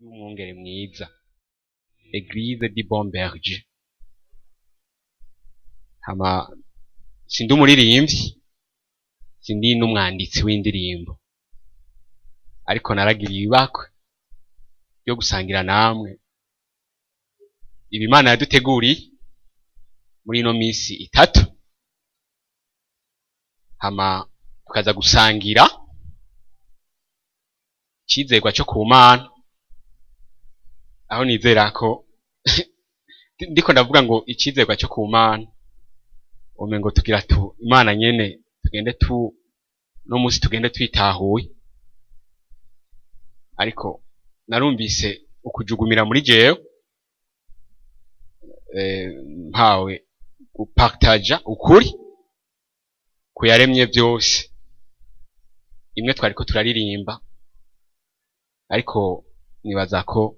y'umwungere mwiza, Eglise du Bon Berger. Hama sindi umuririmbyi, sindi n'umwanditsi w'indirimbo, ariko naragiriye ibakwe yo gusangira namwe ibi Imana yaduteguriye muri ino misi itatu, hama tukaza gusangira icizerwa cyo ku Mana, aho nizera ko ndiko ndavuga ngo icizerwa cyo ku Mana umengo tugira tu Imana nyene tugende no musi tugende twitahuye, ariko narumvise ukujugumira muri jewe mpawe gupartaja ukuri kuyaremye byose. Imwe twariko turaririmba, ariko nibaza ko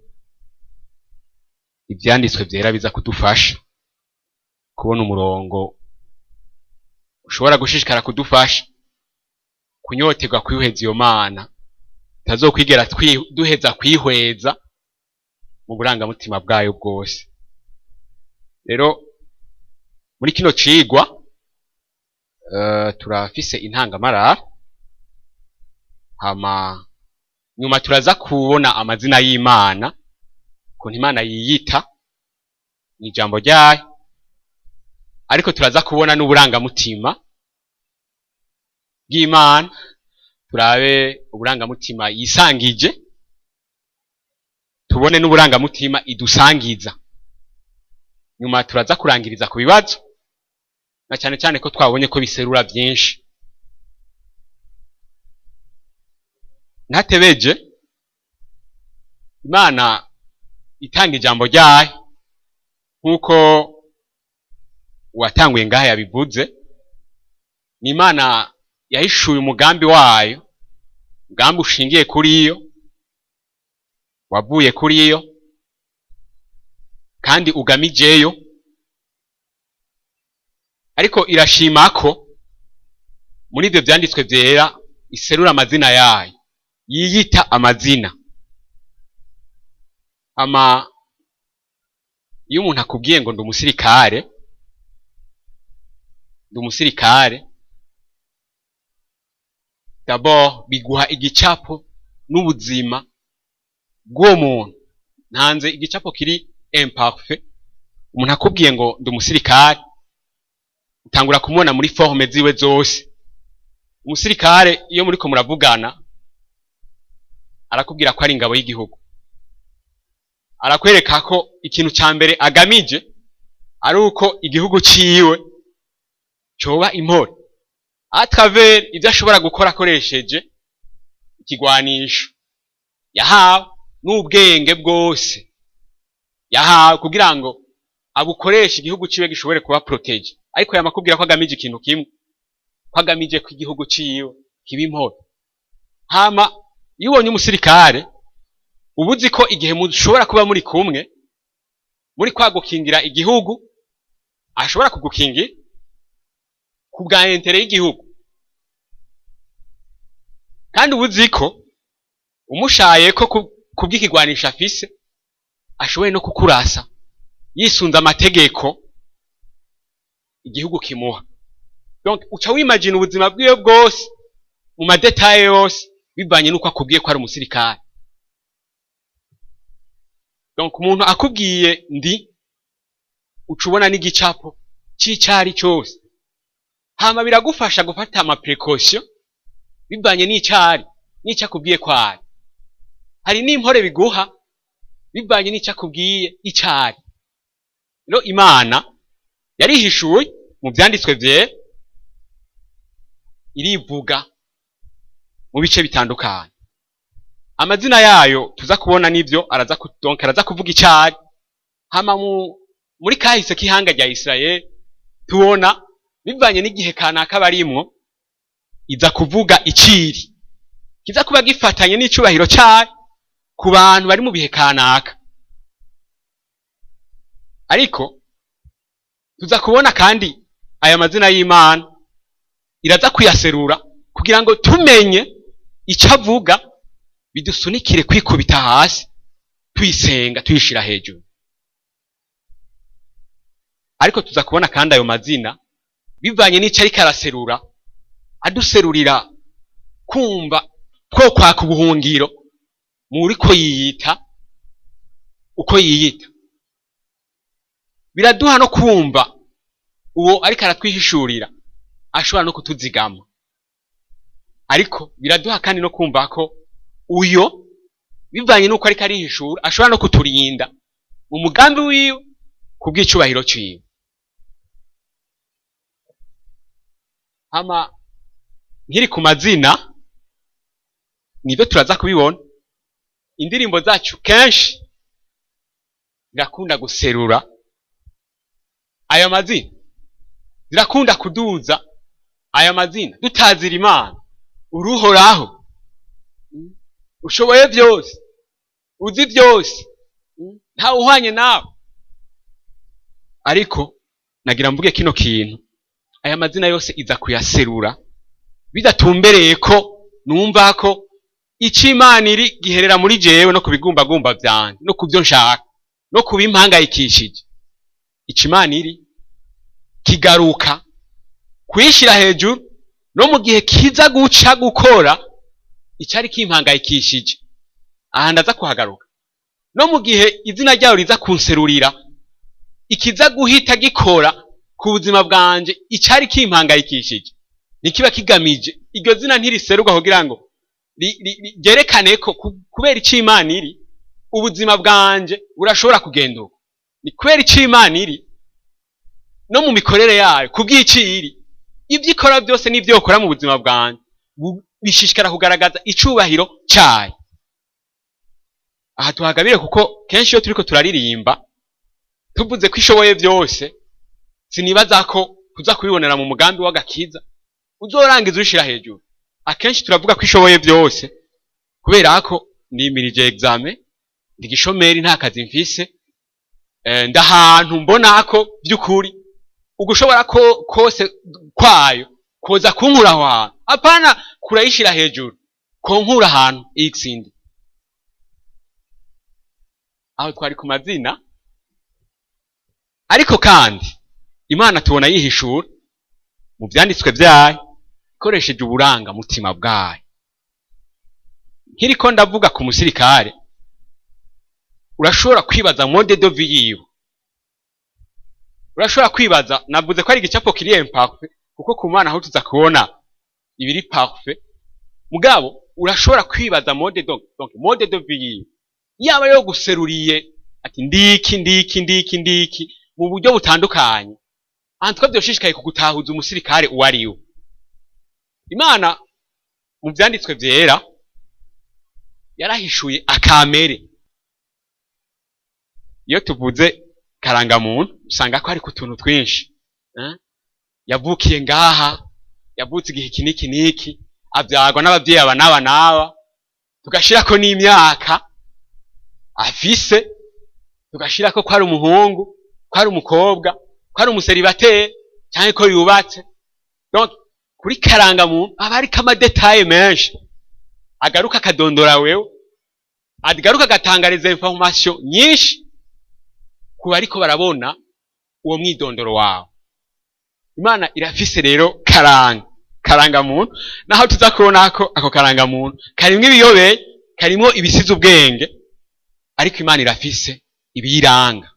ivyanditswe vyera biza kudufasha kubona umurongo ushobora gushishikara kudufasha kunyoterwa kwihweza iyo Mana, tazokwigera duheza kwihweza mu burangamutima bwayo bwose. Rero muri kino cigwa turafise intangamarara, hama nyuma turaza kubona amazina y'Imana, ukuntu Imana yiyita mu ijambo ryayo, ariko turaza kubona n'uburangamutima bw'Imana, turabe uburangamutima yisangije, tubone n'uburangamutima idusangiza. Nyuma turaza kurangiriza ku bibazo, na cyane cyane ko twabonye ko biserura byinshi. Ntatebeje, Imana itanga ijambo ryayo nk'uko uwatanguye ngaha yabivuze, ni Imana yahishuye umugambi wayo, umugambi ushingiye kuri yo, wavuye kuri yo kandi ugamijeyo, ariko irashima ko muri ibyo vyanditswe vyera iserura amazina yayo, yiyita amazina. Ama iyo umuntu akubwiye ngo ndi umusirikare, d'abord biguha igicapo n'ubuzima bw'uwo muntu. Ntanze igicapo kiri imparfait. Umuntu akubwiye ngo ndi umusirikare, utangura kumubona muri forme ziwe zose. Umusirikare iyo muriko muravugana arakubwira ko ari ingabo y'igihugu, arakwereka ko ikintu ca mbere agamije ari uko igihugu ciwe coba impore à travers ivyo ashobora gukora akoresheje ikigwanisho yahawe n'ubwenge bwose yahawe kugira ngo abukoreshe igihugu ciwe gishobore kuba protege. Ariko yamakubwira ko agamije ikintu kimwe, ko agamije ko igihugu ciwe kiba impore. Hama iyo ubonye umusirikare ubuzi ko igihe mushobora kuba muri kumwe, muri kwagukingira igihugu, ashobora kugukingira ku bwa intere y'igihugu, kandi ubuzi ko umushaye ko kubw'ikigwanisha afise ashoboye no kukurasa yisunza amategeko igihugu kimuha. Donc uca wimagine ubuzima bwiwe bwose mu madetaye yose bivanye nuko akubwiye ko ari umusirikare. Donc umuntu akubwiye ndi, ucubona n'igicapo c'icari cyose, hama biragufasha gufata ama precaution bivanye n'icari n'icyo akubwiye ko ari. Hari n'impore biguha bivanye n'icyo akubwiye icari. Rero Imana yarihishuye mu vyanditswe vyera, irivuga mu bice bitandukanye. Amazina yayo tuza kubona nivyo araza kuvuga icari. Hama muri kahise k'ihanga rya Israeli tubona bivanye n'igihe kanaka barimwo iza kuvuga iciri kiza kuba gifatanye n'icubahiro cyayo ku bantu bari mu bihe kanaka. Ariko tuza kubona kandi aya mazina y'Imana iraza kuyaserura kugira ngo tumenye icyo avuga, bidusunikire kwikubita hasi tuyisenga tuyishira hejuru. Ariko tuza kubona kandi ayo mazina bivanye n'icyo ariko araserura, aduserurira kumva two kwaka ubuhungiro muri ko yiyita uko yiyita. Biraduha no kumva uwo ariko aratwihishurira ashobora no kutuzigama, ariko biraduha kandi no kumva ko uyo bivanye n'uko ariko arihishura ashobora no kuturinda mu mugambi wiwe kubw'icubahiro ciwe. Hama nkiri ku mazina nibyo turaza kubibona, indirimbo zacu kenshi zirakunda guserura ayo mazina, zirakunda kuduza ayo mazina, dutazira Imana, uruhoraho, ushoboye byose, uzi byose, nta uhwanye nawe. Ariko nagira mvuge kino kintu, aya mazina yose iza kuyaserura bidatumbereye ko numva ko ico Imana iri giherera muri jewe no kubigumbagumba vyanje no kubyo nshaka no kubimpangayikishije. Ico Imana iri kigaruka kwishira hejuru no mu gihe kiza guca gukora icari kimpangayikishije, aha ndaza kuhagaruka. No mu gihe izina ryayo riza kunserurira ikiza guhita gikora ku buzima bwanje icari kimpangayikishije, nikiba kigamije iryo zina ntiriseruka kugira ngo ryerekane ko kubera ico Imana iri ubuzima bwanje burashobora kugenda uko. Ni kubera ico Imana iri no mu mikorere yayo kubw'ici iri, ibyo ikora byose n'ibyo ukora mu buzima bwanje bishishikara kugaragaza icubahiro cyayo. Aha tuhagabire kuko kenshi iyo turiko turaririmba tuvuze ko ishoboye byose, sinibaza ko kuza kubibonera mu mugambi w'agakiza uzorangiza ushira hejuru. Akenshi turavuga ko ishoboye byose kubera ko nimirije examen, ndigishomeri nta kazi mfise, ndahantu mbona ko by'ukuri ugushobora ko kose kwayo koza kunkura aho hantu, apana kurayishira hejuru ko nkura ahantu ixindi. Aho twari ku mazina, ariko kandi Imana tubona yihishura mu vyanditswe vyayo ikoresheje uburanga mutima bwayo. Nkiriko ndavuga ku musirikare, urashobora kwibaza mode de vie yiwe, urashobora kwibaza, navuze ko ari igicapo kiri imparfait kuko ku Mana aho tuza kubona ibiri parfait, mugabo urashobora kwibaza mode donc mode de vie yiwe yaba yo guseruriye ati ndiki mu buryo butandukanye. Antwa byoshishikaye kugutahuza umusirikare uwariwe. Imana mu vyanditswe vyera yarahishuye akamere. Iyo tuvuze karangamuntu usanga ko ari ku tuntu twinshi, yavukiye ngaha, yavutse igihe iki niki, avyagwa n'abavyeyi aba n'aba, tugashirako n'imyaka afise, tugashirako ko ari umuhungu, ko ari umukobwa, ko ari umuseribateri cyangwa ko yubatse. Donc kuri karangamuntu aba ari kama detail menshi, agaruka akadondora wewe, agaruka agatangariza information nyinshi kuba ariko barabona uwo mwidondoro wawe. Imana irafise rero karangamuntu, naho tuza kubona ko ako karangamuntu karimwe ibiyobeye, karimo ibisize ubwenge, ariko Imana irafise ibiyiranga.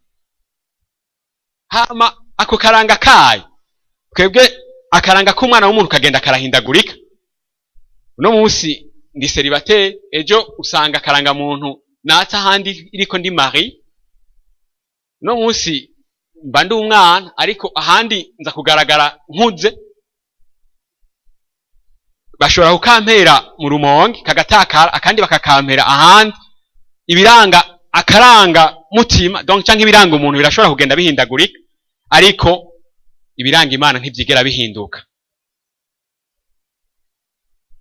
Hama ako karanga kayo, twebwe akaranga k'umwana w'umuntu kagenda karahindagurika. Uno munsi ndi celibateri, ejo usanga karanga muntu natsa handi iriko ndi mari. Uno munsi mba ndi umwana ariko ahandi nza kugaragara nkuze. Bashobora kukampera mu Rumonge kagatakara, akandi bakakampera ahandi. Ibiranga akaranga mutima donc canke ibiranga umuntu birashobora kugenda bihindagurika, ariko ibiranga Imana ntivyigera bihinduka.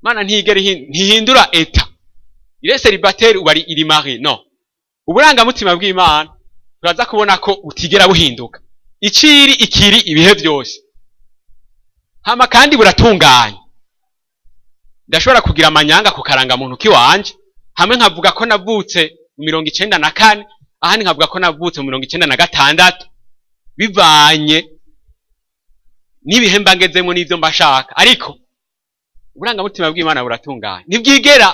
Imana ntihindura eta. Ile celibateri ubari iri mari, no. Uburanga mutima bw'Imana turaza kubona ko utigera buhinduka. Iciri ikiri ibihe byose. Hama kandi buratunganye. Ndashobora kugira amanyanga ku karanga muntu kiwanje, hamwe nkavuga ko navutse mu 94, ahandi nkavuga ko navutse mu 96, bivanye n'ibihe mba ngezemo n'ivyo mbashaka. Ariko uburangamutima bw'Imana buratunganye, ntibwigera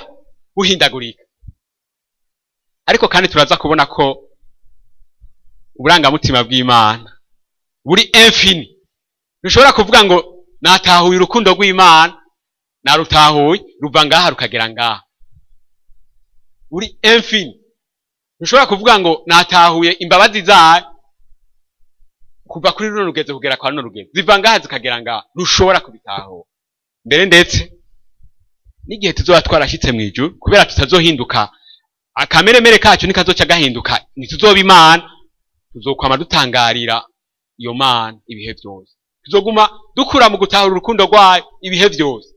buhindagurika. Ariko kandi turaza kubona ko uburangamutima bw'Imana buri infini. Ntushobora kuvuga ngo natahuye urukundo rw'Imana, narutahuye ruva ngaha rukagera ngaha. Buri infini. Ntushobora kuvuga ngo natahuye imbabazi zayo kuva kuri runo rugeze kugera kwa runo rugeze, ziva ngaha zikagera ngaha. Ntushobora kubitahura. Mbere ndetse n'igihe tuzoba twarashitse mu ijuru, kubera tutazohinduka, akameremere kacu nikazoca gahinduka, ntituzoba Imana, tuzokwama dutangarira iyo Mana ibihe byose. Tuzoguma dukura mu gutahura urukundo rwayo ibihe byose.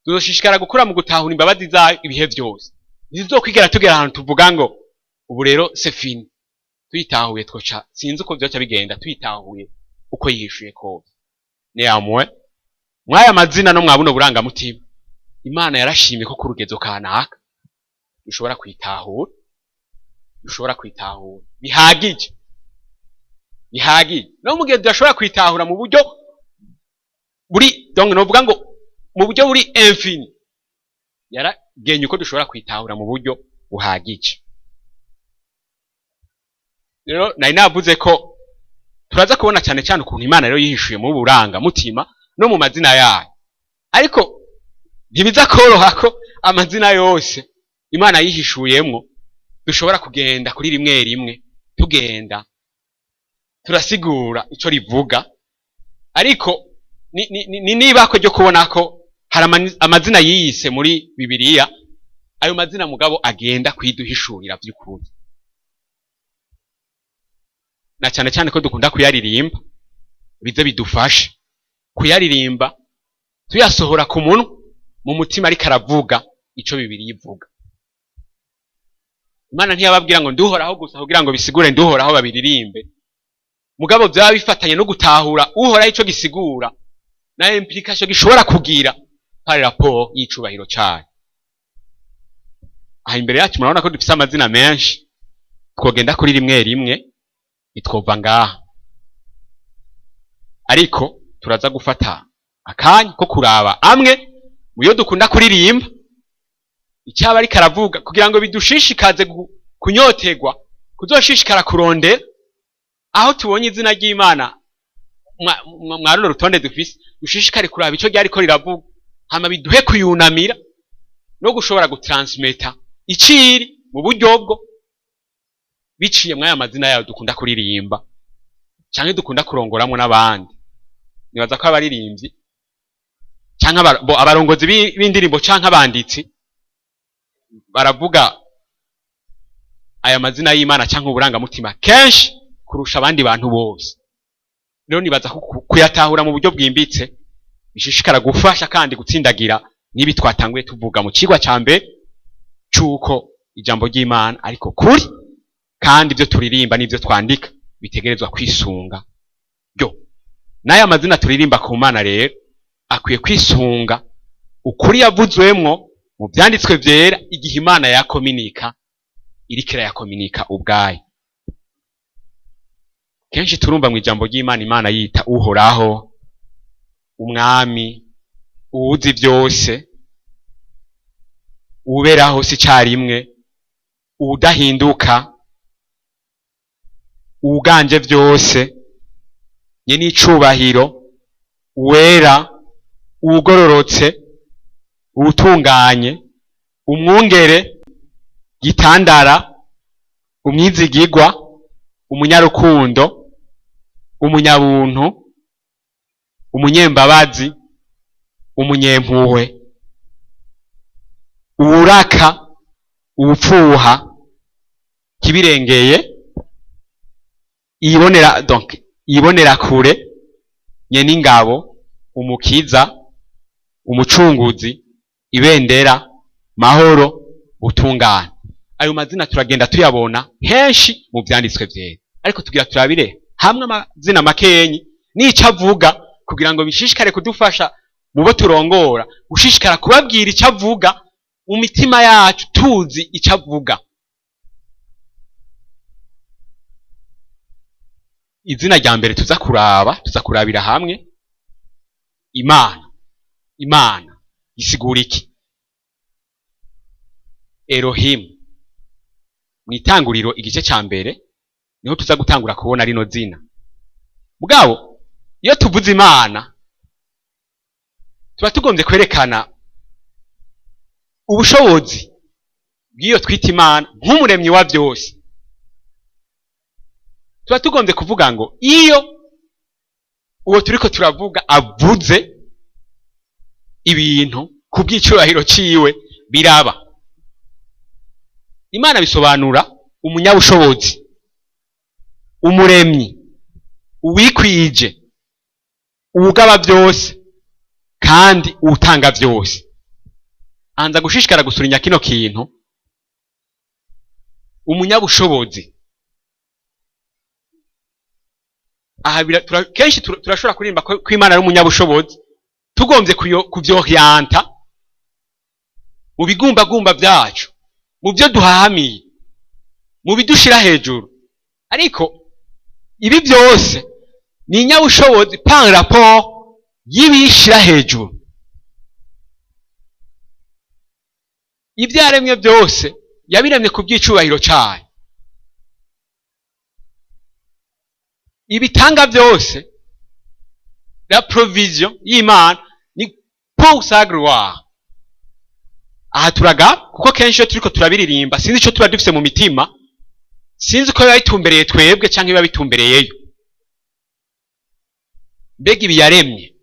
Tuzoshishikara gukura mu gutahura imbabazi zayo ibihe byose. Ntizokwigera tugera ahantu tuvuga ngo ubu rero c'est fini. Tuyitahuye twoca sinzi uko byoca bigenda, tuyitahuye uko yihishuye kose. Néanmoins, mwaya mazina no mwabuno burangamutima, Imana yarashimye ko ku rugezo kanaka dushobora kwitahura, bihagije. No mu gihe tudashobora kwitahura mu buryo buri, donc novuga ngo mu buryo buri infini, yaragenye uko dushobora kwitahura mu buryo buhagije. Rero nari navuze ko turaza kubona cyane cyane ukuntu Imana rero yihishuye mu burangamutima no mu mazina yayo. Ariko ntibiza koroha ko amazina yose Imana yihishuyemwo dushobora kugenda kuri rimwe rimwe tugenda turasigura ico rivuga. Ariko niba ko ryo kubona ko hari amazina yiyise muri Bibiliya, ayo mazina mugabo agenda kwiduhishurira by'ukuri, na cyane cyane ko dukunda kuyaririmba, bize bidufashe kuyaririmba tuyasohora ku munwa, mu mutima ariko aravuga ico Bibiliya ivuga. Imana ntiyababwira ngo nduhoraho gusa kugira ngo bisigure nduhoraho babiririmbe, mugabo byaba bifatanye no gutahura uhoraho ico gisigura na implication gishobora kugira par rapport y'icubahiro cyayo. Aha imbere yacu murabona ko dufise amazina menshi, twogenda kuri rimwe rimwe itwova ngaha. Ariko turaza gufata akanya ko kuraba amwe muyo dukunda kuririmba icyaba ari karavuga, kugira ngo bidushishikaze kunyotegwa, kuzoshishikara kurondera aho tubonye izina ry'Imana mwa runo rutonde dufise, dushishikare kuraba ico ryari ko riravuga, hama biduhe kuyunamira no gushobora gutransmeta iciri mu buryo bwo biciye mwaya mazina yayo dukunda kuririmba canke dukunda kurongoramwo n'abandi. Nibaza ko abaririmbyi canke abarongozi b'indirimbo canke abanditsi baravuga aya mazina y'Imana canke uburangamutima kenshi kurusha abandi bantu bose. Rero nibaza kuyatahura mu buryo bwimbitse bishishikara gufasha kandi gutsindagira nibi twatanguye tuvuga mu cigwa ca mbere cuko ijambo ry'Imana ariko kuri, kandi ibyo turirimba n'ibyo twandika bitegerezwa kwisunga byo. N'aya mazina turirimba ku Mana rero akwiye kwisunga ukuri yavuzwemwo mu byanditswe vyera igihe Imana yakominika irikira yakominika ubwayo. Kenshi turumva mu ijambo ry'Imana Imana yita uhoraho, umwami, uwuzi byose, uberaho si carimwe, udahinduka, uganje byose, nyene icubahiro, uwera, ugororotse, utunganye, umwungere, gitandara, umwizigirwa, umunyarukundo, umunyabuntu, umunyembabazi, umunyempuhwe, uwuraka, uwupfuha, kibirengeye, ibonera kure, nyene ingabo, umukiza, umucunguzi, ibendera, mahoro, utungane. Ayo mazina turagenda tuyabona henshi mu byanditswe vyera, ariko tugira turabire hamwe amazina makenyi n'ico avuga kugira ngo bishishikare kudufasha mu bo turongora, gushishikara kubabwira ico avuga mu mitima yacu tuzi ico avuga. izina rya mbere tuza kurabira hamwe imana isigura iki? Elohim mw'itanguriro igice ca mbere niho tuza gutangura kubona rino zina. Mugabo iyo tuvuze imana tuba tugombye kwerekana ubushobozi bw'iyo twita imana nk'umuremyi wa byose. Tuba tugombye kuvuga ngo iyo uwo turiko turavuga avuze ibintu ku bw'icubahiro ciwe biraba. Imana bisobanura umunyabushobozi, umuremyi, uwikwije, uwugaba byose kandi uwutanga byose. Anza gushishikara gusurinya kino kintu, umunyabushobozi. Aha kenshi turashobora kuririmba ko Imana ari umunyabushobozi tugombye kuvyohyanta mu bigumbagumba byacu, mu byo duhahamiye, mu bidushira hejuru. Ariko ibi byose ni inyabushobozi par rapport y'ibishira hejuru. Ivyaremye byose yabiremye ku bw'icubahiro cayo. Ibitanga byose, la provision y'Imana ni pour sa gloire. Aha turaga kuko kenshi iyo turiko turabiririmba sinzi ico tuba dufise mu mitima, sinzi ko biba bitumbereye twebwe canke biba bitumbereyeyo. Mbega ibi yaremye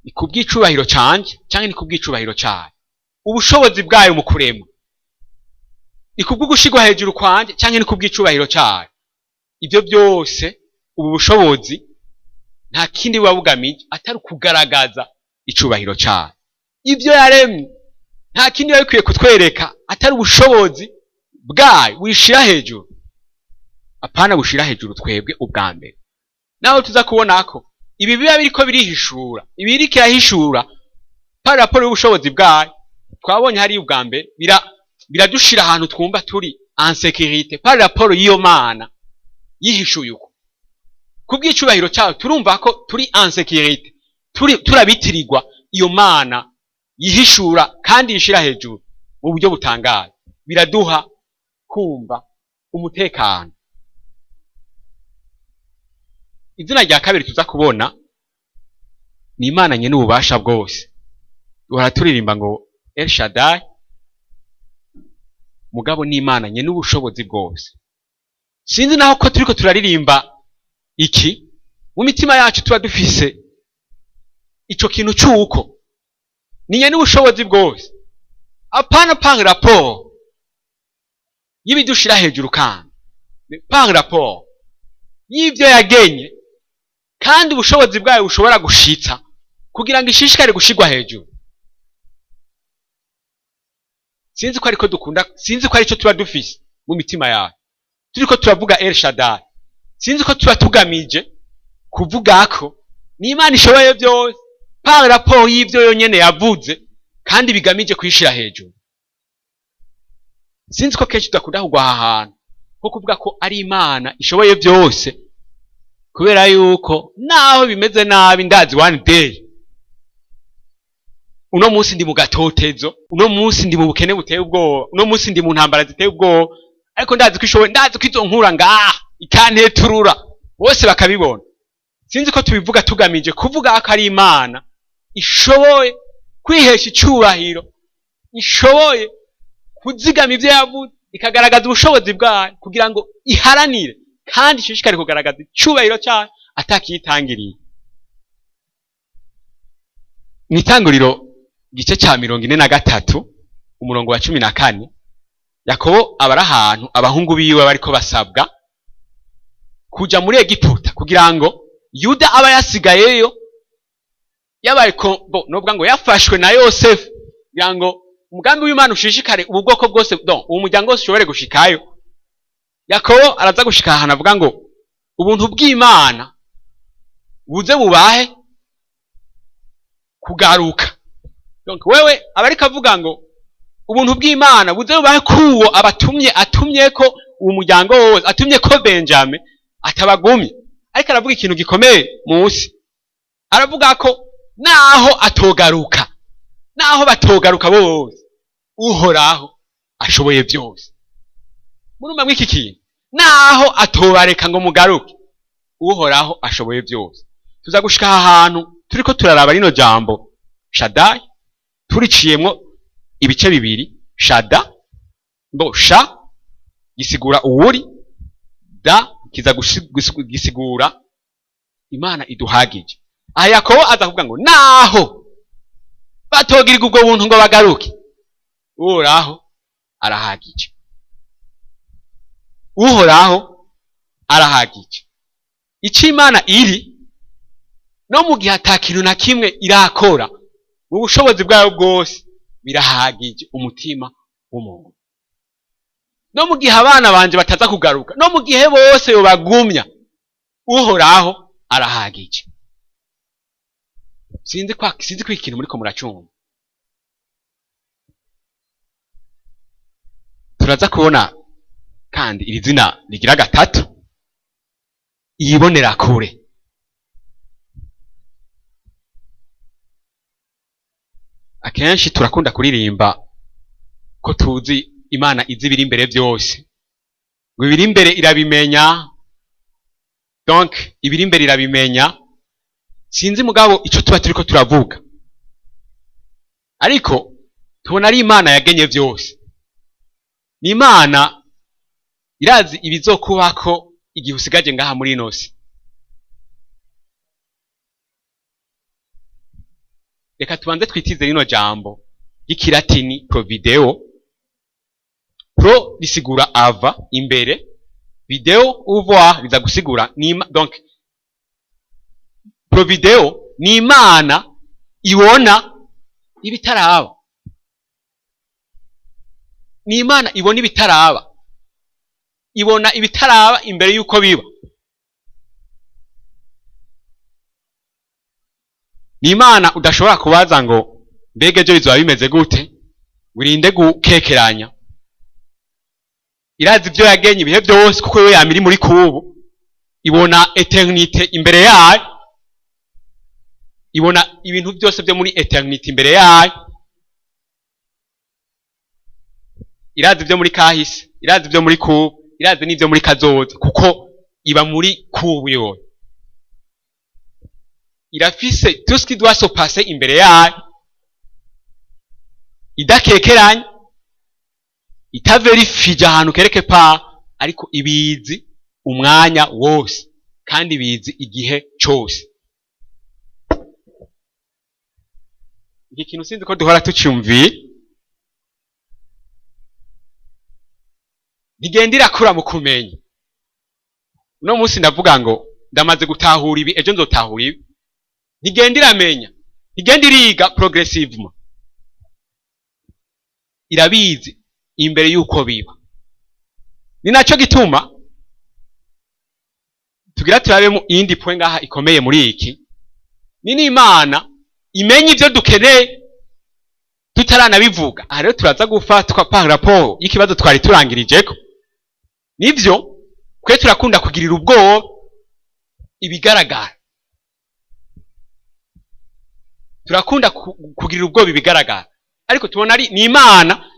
ni ku bw'icubahiro canje canke ni ku bw'icubahiro cayo? Ubushobozi bwayo mu kurema ni ku bw'ugushigwa hejuru kwanje canke ni ku bw'icubahiro cayo? Ibyo byose ubu bushobozi nta kindi buba bugamije atari kugaragaza icubahiro cayo. Ibyo yaremye nta kindi biba bikwiye kutwereka atari ubushobozi bwayo wishira hejuru. Apana bushira hejuru twebwe ubwa mbere. Naho tuza kubona ko ibi biba biriko birihishura, ibiri kirahishura par rapport y'ubushobozi bwayo. Twabonye hari ubwa mbere biradushira ahantu twumva turi en sécurité par rapport y'iyo Mana yihishuye uko. Kubw'icubahiro cyayo turumva ko turi en sécurité, turabitirirwa iyo Mana yihishura kandi yishira hejuru mu buryo butangaje. Biraduha kumva umutekano. Izina rya kabiri tuza kubona ni Imana nyene ububasha bwose. Duhora turirimba ngo El Shaddai, mugabo ni Imana nyene ubushobozi bwose. Sinzi naho ko turiko turaririmba iki mu mitima yacu tuba dufise ico kintu c'uko ni nyene ubushobozi bwose, apana par rapport y'ibidushira hejuru, kandi par rapport y'ivyo yagenye kandi ubushobozi bwayo bushobora gushitsa kugira ngo ishishikare gushigwa hejuru. Sinzi ko ariko dukunda, sinzi ko arico tuba dufise mu mitima yacu turiko turavuga El Shaddai. Sinzi ko tuba tugamije kuvuga ko ni Imana ishoboye byose par rapport y'ivyo yonyene yavuze kandi bigamije kwishira hejuru. Sinzi ko kenshi tudakunda kugwa aha hantu ko kuvuga ko ari Imana ishoboye byose, kubera yuko naho bimeze nabi ndazi one day uno munsi ndi mu gatotezo, uno munsi ndi mu bukene buteye ubwoba, uno munsi ndi mu ntambara ziteye ubwoba, ariko ndazi ko ishoboye, ndazi ko izonkura ngaha ikanteturura bose bakabibona. Sinzi ko tubivuga tugamije kuvuga ko ari Imana ishoboye kwihesha icubahiro, ishoboye kuzigama ivyo yavuze, ikagaragaza ubushobozi bwayo kugira ngo iharanire kandi ishishikare kugaragaza icubahiro cyayo atakiyitangiriye. Mw'itanguriro igice ca 43 umurongo wa 14, Yakobo abari ahantu abahungu biwe bariko basabwa kuja muri Egiputa kugira ngo Yuda aba yasigayeyo yabaye novuga ngo yafashwe na Yosefu kugira ngo umugambi w'Imana ushishikare ubu bwoko bwose, uwo muryango wose ushobore gushikayo. Yakobo araza gushika ahantu avuga ngo ubuntu bw'Imana buze bubahe kugaruka. Donc wewe abariko avuga ngo ubuntu bw'Imana buze bubahe kuwo abatumye, atumye ko uwo muryango wose, atumye ko Benjamin atabagumye, ariko aravuga ikintu gikomeye munsi. Aravuga ko naho batogaruka bose, uhoraho ashoboye byose. Murumva mw'iki kintu, naho atobareka ngo mugaruke, uhoraho ashoboye byose. Tuza gushika aha hantu turiko turaraba rino jambo Shaddai, turiciyemwo ibice bibiri. Shada sha gisigura uwuri, da kiza gisigura Imana iduhagije. Aha Yakobo aza kuvuga ngo naho batogirirwa ubwo buntu ngo bagaruke, uhoraho arahagije. Uhoraho arahagije. Ico Imana iri, no mu gihe ata kintu na kimwe irakora, mu bushobozi bwayo bwose birahagije umutima w'umuntu. No mu gihe abana banje bataza kugaruka, no mu gihe bose yobagumya, uhoraho arahagije. Sinzi ko ikintu muriko muracumva. Turaza kubona kandi iri zina rigira gatatu, iyibonera kure. Akenshi turakunda kuririmba ko tuzi Imana izi ibiri imbere byose, ngo ibiri imbere irabimenya, donc ibiri imbere irabimenya. Sinzi mugabo ico tuba turiko turavuga, ariko tubona ari Imana yagenye byose. Ni Imana irazi ibizokubako igihe usigaje ngaha muri ino si. Reka tubanze twitize rino jambo ry'ikilatini provideo. Pro risigura ava, imbere. Video uvoir biza gusigura donc provideo ni Imana ibona ibitaraba. Ni Imana ibona ibitaraba, ibona ibitaraba imbere yuko biba. Ni Imana udashobora kubaza ngo mbega ejo bizoba bimeze gute, wirinde gukekeranya. Irazi ibyo yagenye ibihe byose, kuko we yamiri muri kubu. Ibona eternite imbere yayo, ibona ibintu byose byo muri eternite imbere yayo. Irazi ibyo muri kahise, irazi ibyo muri kubu, irazi n'ibyo muri kazoza, kuko iba muri kubu yoyo. Irafise tout ce qui doit se passer imbere yayo, idakekeranya, itaverifije ahantu kereke pa, ariko ibizi umwanya wose, kandi ibizi igihe cyose. Iki kintu sinzi ko duhora tucyumviye, ntigenda irakura mu kumenya. Uno munsi ndavuga ngo ndamaze gutahura ibi, ejo nzotahura ibi. Ntigenda iramenya, ntigenda iriga progressivement. Irabizi imbere yuko biba. Ni nacyo gituma tugira turabemo iyindi point ngaha ikomeye muri iki. Ni Imana imenya ibyo dukeneye tutaranabivuga. Aha rero turaza gufatwa par rapport y'ikibazo twari turangirijeko. Nivyo kwe turakunda kugirira ubwoba ibigaragara. Turakunda kugirira ubwoba ibigaragara, ariko tubona ari ni Imana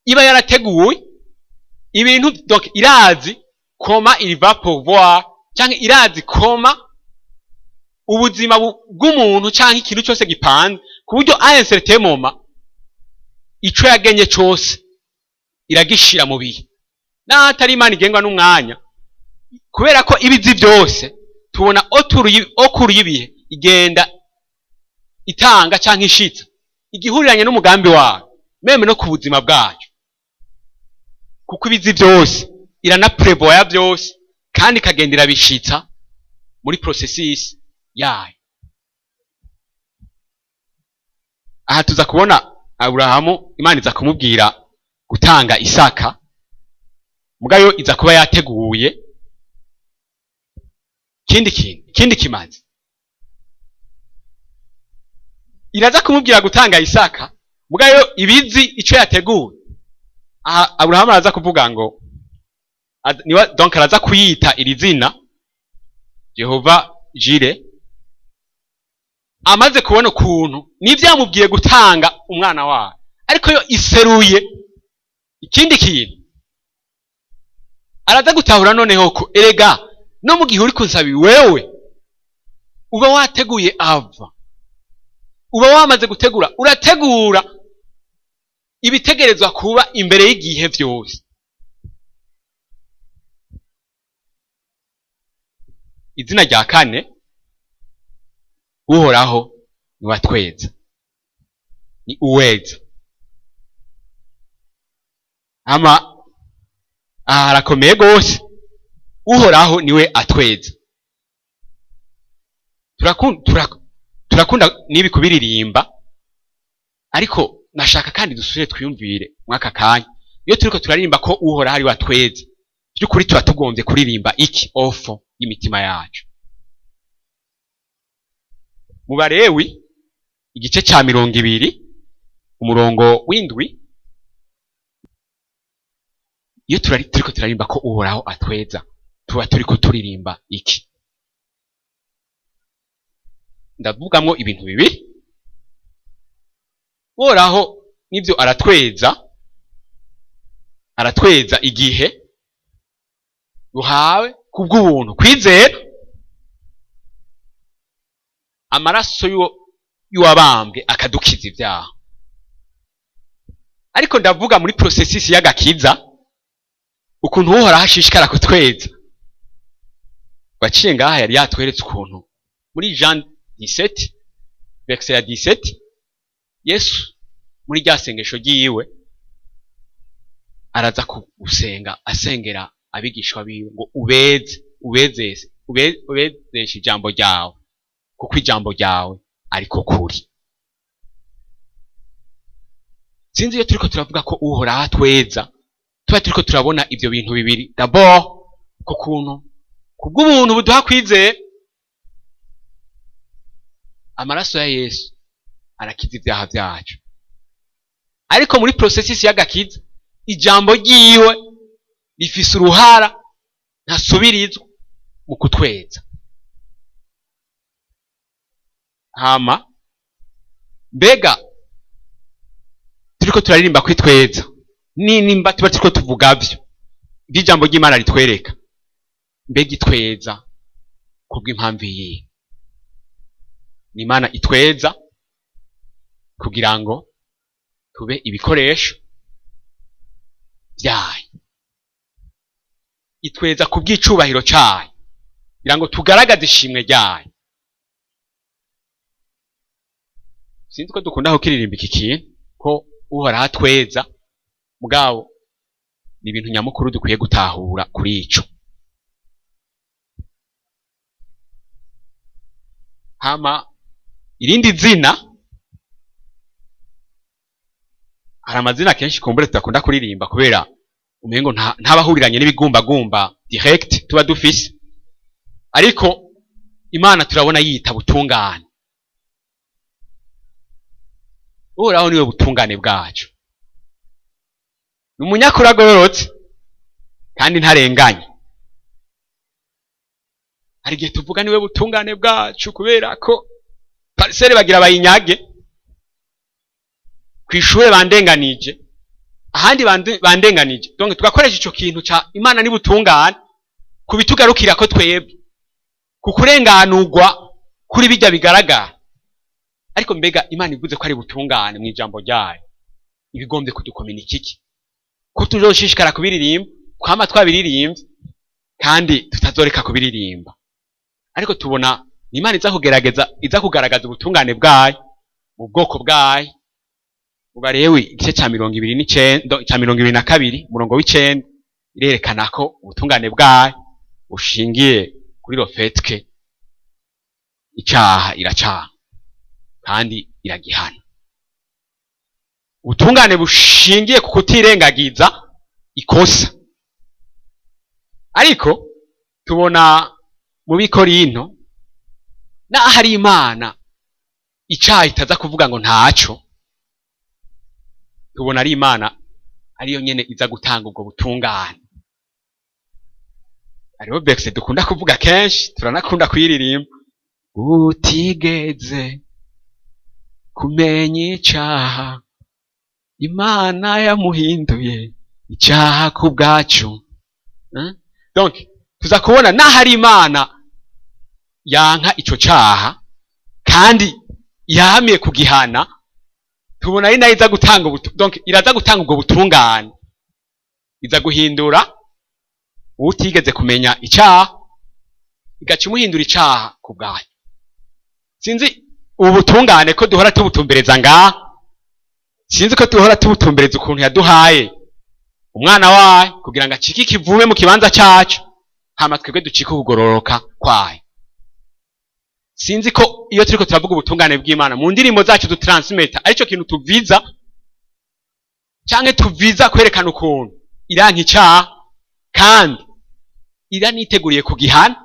iba yarateguye ibintu. Donc irazi koma il va pouvoir, cyangwa irazi koma ubuzima bw'umuntu cyangwa ikintu cyose gipanze, ku buryo à un certain moment ico yagenye cyose iragishira mu bihe. N'atari Imana igengwa n'umwanya, kubera ko ibizi byose tubona okuru y'ibihe igenda itanga cyangwa ishitsa igihuriranye n'umugambi wayo, meme no ku buzima bwayo. Kuko ibizi byose iranaprevoya byose, kandi ikagendera bishitsa muri processus yayo. Aha tuza kubona Aburahamu, Imana iza kumubwira gutanga Isaka, mugayo iza kuba yateguye kindi kimazi. Iraza kumubwira gutanga Isaka, mugayo ibizi ico yateguye. Aha Aburahamu araza kuvuga ngo donc araza kuyita iri zina Jehova Jire amaze kubona ukuntu n'ivyamubwiye gutanga umwana wawe, ariko yo iseruye ikindi kintu, araza gutahura noneho ko erega no mu gihe uri kunsabi wewe uba wateguye ava, uba wamaze gutegura, urategura ibitegerezwa kuba imbere y'igihe vyose. Izina rya kane, Uhoraho ni watweza, ni uweza. Ama harakomeye gose, Uhoraho niwe atweza. Turakunda nibi kubiririmba, ariko nashaka kandi dusubire twiyumvire mwaka kanya, iyo turiko turaririmba ko Uhoraho ari watweza, by'ukuri tuba tugombye kuririmba iki ofo y'imitima yacu. Mu Balewi igice ca 20 umurongo w'indwi, iyo turiko turarimba ko Uhoraho atweza, tuba turiko turirimba iki? Ndavugamwo ibintu bibiri. Uhoraho nivyo aratweza igihe duhawe kubw'ubuntu, kwizera amaraso y'uwabambwe akadukiza ibyaha. Ariko ndavuga muri processus y'agakiza, ukuntu Uhoraho ashishikara kutweza. Baciye ngaha yari yatweretse ukuntu muri Jean 17 verset ya 17 Yesu muri rya sengesho ryiwe araza gusenga, asengera abigishwa biwe ngo ubezeshe ijambo ryawe, kuko ijambo ryawe ariko kuri. Sinzi iyo turiko turavuga ko Uhoraho atweza, tuba turiko turabona ivyo bintu bibiri. D'abord ko kuntu kubw'ubuntu buduha kwizera, amaraso ya Yesu arakiza ibyaha byacu. Ariko muri processus y'agakiza, ijambo ryiwe rifise uruhara ntasubirizwa mu kutweza. Hama mbega turiko turaririmba kwitweza, nimba tuba turiko tuvuga vyo ijambo ry'Imana ritwereka, mbega itweza kubw'impamvu yihe? Ni Imana itweza kugira ngo tube ibikoresho vyayo, itweza kubw'icubahiro cayo, kugira ngo tugaragaze ishimwe ryayo. Sinzi ko dukunda aho kiririmba iki kintu ko Uhoraho atweza, mugabo ni ibintu nyamukuru dukwiye gutahura kuri ico. Hama irindi zina, hari amazina kenshi kumbure tudakunda kuririmba kubera umengo ntabahuriranye n'ibigumbagumba direct tuba dufise, ariko Imana turabona yita butungane. Uhoraho niwe butungane bwacu, ni umunyakuri agororotse kandi ntarenganye. Hari igihe tuvuga niwe butungane bwacu kubera ko parcelle bagira bayinyage, kw'ishure bandenganije, ahandi bandenganije, donc tugakoresha ico kintu ca Imana ni butungane kubitugarukira ko twebwe, kukurenganurwa kuri bijya bigaragara. Ariko mbega Imana ivuze ko ari butungane mu ijambo ryayo, ibigombye kudukominika iki? Ko tuzoshishikara kubiririmba, kwama twabiririmba kandi tutazoreka kubiririmba. Ariko tubona Imana iza kugaragaza ubutungane bwayo mu bwoko bwayo. Mu Balewi igice ca 22 umurongo w'9 irerekana ko ubutungane bwayo bushingiye kuri rofetke, icaha iracaha kandi iragihana. Ubutungane bushingiye ku kutirengagiza ikosa. Ariko tubona mu Bikorinto hari Imana icaha itaza kuvuga ngo ntaco, tubona ari Imana ariyo nyene iza gutanga ubwo butungane, hariho bekse dukunda kuvuga kenshi turanakunda kuyiririmba, utigeze kumenya icaha Imana yamuhinduye icaha ku bwacu. Donc tuza kubona n'ahari Imana yanka ico caha kandi yahamiye kugihana, tubona ari nayo iza gutanga donc iraza gutanga ubwo butungane, iza guhindura utigeze kumenya icaha igaca imuhindura icaha ku bwayo. Sinzi ubu butungane ko duhora tubutumbereza ngaha, sinzi ko duhora tubutumbereza ukuntu yaduhaye umwana wayo kugira ngo acike ikivume mu kibanza cacu, hama twebwe ducike ukugororoka kwayo. Sinzi ko iyo turiko turavuga ubutungane bw'Imana mu ndirimbo zacu dutransmeta arico kintu tuviza, canke tuviza kwerekana ukuntu iranka icaha kandi iraniteguriye kugihana,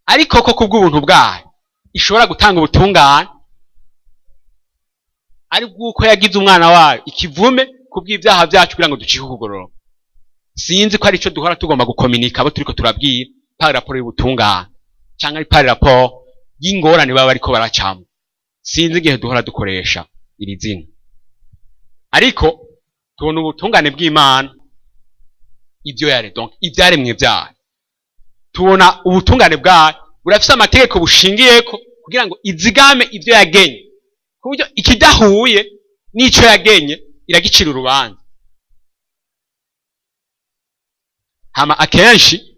ariko ko kubw'ubuntu bwayo ishobora gutanga ubutungane ari bw'uko yagize umwana wayo ikivume kubw'ivyaha vyacu kugira ngo ducike ukugororoka. Sinzi ko arico duhora tugomba gukominika abo turiko turabwira par rapport y'ubutungane canke ari par rapport y'ingorane baba bariko baracamo. Sinzi igihe duhora dukoresha iri zina, ariko tubona ubutungane bw'Imana ibyo yare, donc ivyaremwe vyayo, tubona ubutungane bwayo burafise amategeko bushingiyeko kugira ngo izigame ivyo yagenye, ku buryo ikidahuye n'ico yagenye iragicira urubanza. Hama akenshi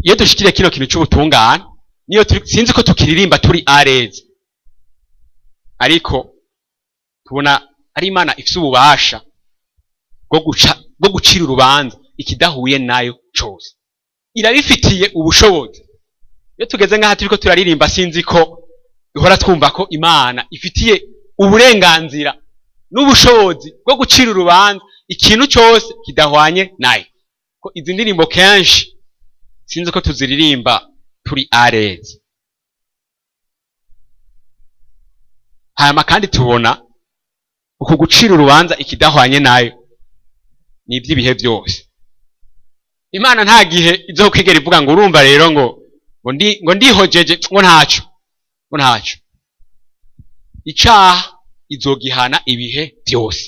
iyo dushikiriye kino kintu c'ubutungane, niyo sinzi ko tukiririmba turi areze, ariko tubona ari Imana ifise ububasha bwo gucira urubanza ikidahuye nayo cose, irabifitiye ubushobozi. Iyo tugeze ngaha turiko turaririmba, sinzi ko duhora twumva ko Imana ifitiye uburenganzira n'ubushobozi bwo gucira urubanza ikintu cose kidahwanye nayo, ko izi ndirimbo kenshi sinzi ko tuziririmba turi areze. Hama kandi tubona uku gucira urubanza ikidahwanye nayo ni iby'ibihe byose. Imana nta gihe izokwigera ivuga ngo urumva rero ngo ndihojeje ngo ntaco icaha izogihana ibihe byose.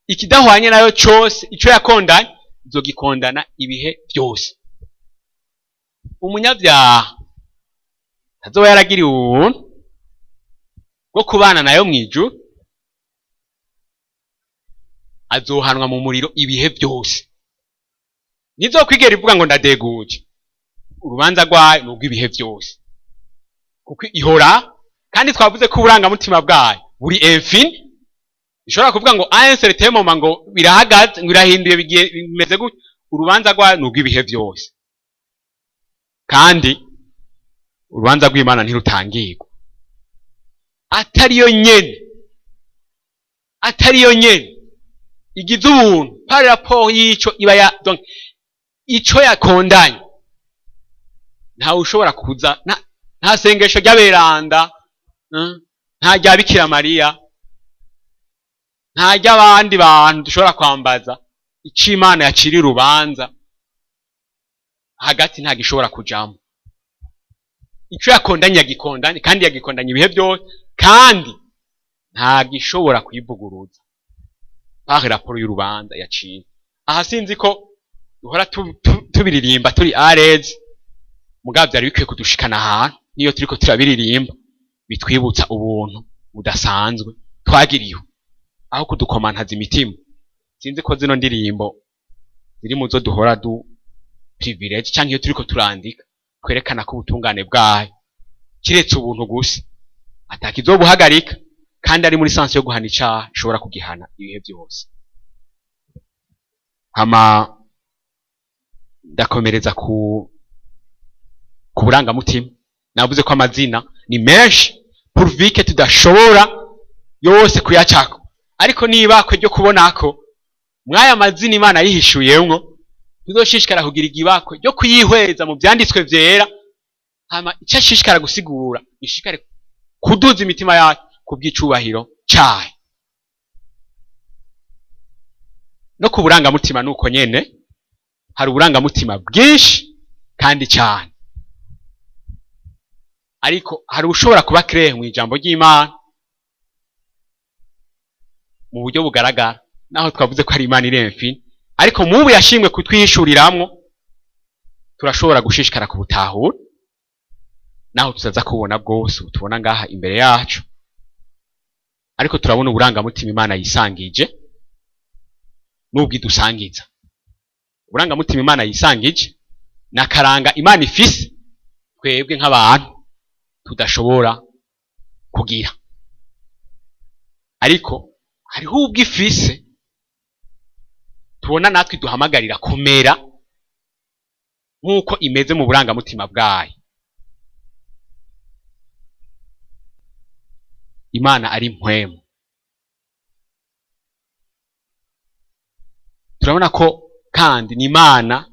Ikidahwanye nayo cose ico yakondanye izogikondana ibihe byose. Umunyabyaha azoba yaragiriwe ubuntu bwo kubana nayo mw'ijuru, azohanwa mu muriro ibihe byose. Ntizokwigera ivuga ngo ndadeguje, urubanza rwayo n'ubw'ibihe byose, kuko ihora, kandi twavuze ko uburangamutima bwayo buri infini. Ishobora kuvuga ngo un certain moment ngo birahagaze, ngo irahinduye bimeze gutyo, urubanza rwayo n'ubw'ibihe byose. Kandi urubanza rw'Imana ntirutangirwa, atariyo nyene igize ubuntu par rapport y'ico iba ya, donc ico yakondanye. Ntawe ushobora kuza, nta sengesho ry'aberanda, nta rya Bikira Mariya, nta ry'abandi bantu dushobora kwambaza, ico Imana yaciriye urubanza hagati nta gishobora kujamo. Ico yakondanye yagikondanye, kandi yagikondanye ibihe byose, kandi nta gishobora kwivuguruza par rapport y'urubanza yaciye. Aha sinzi ko duhora tubiririmba turi areze, mugabo byari bikwiye kudushikana ahantu niyo turiko turabiririmba bitwibutsa ubuntu budasanzwe twagiriwe, aho kudukomantaza imitima. Sinzi ko zino ndirimbo ziri muzo duhora privilege, canke iyo turiko turandika kwerekana ko ubutungane bwayo kiretse ubuntu gusa atakizobuhagarika, kandi ari muri sansi yo guhana icaha ishobora kugihana ibihe byose. Hama ndakomereza ku burangamutima. Navuze ko amazina ni menshi purvike tudashobora yose kuyacako, ariko niba kwe ryo kubonako mwaya mazina Imana yihishuyemwo, tuzoshishikara kugira igibako ryo kuyihweza mu byanditswe vyera, hama ico ashishikara gusigura ishikare kuduza imitima yacu kubw'icubahiro cayo. No ku burangamutima nuko nyene hari uburangamutima bwinshi kandi cyane, ariko hari ushobora kuba clair mu ijambo ry'Imana mu buryo bugaragara, naho twavuze ko ari Imana iremfi, ariko mubu yashimwe kutwihishuriramwo turashobora gushishikara ku butahura, naho tuzaza kubona bwose tubona ngaha imbere yacu, ariko turabona uburangamutima Imana yisangije n'ubwo idusangiza. Uburangamutima Imana yisangije nakaranga Imana ifise twebwe nk'abantu tudashobora kugira, ariko hariho ubwo ifise tubona natwe duhamagarira kumera nk'uko imeze mu burangamutima bwayo. Imana ari mpwemu. Turabona ko kandi ni Imana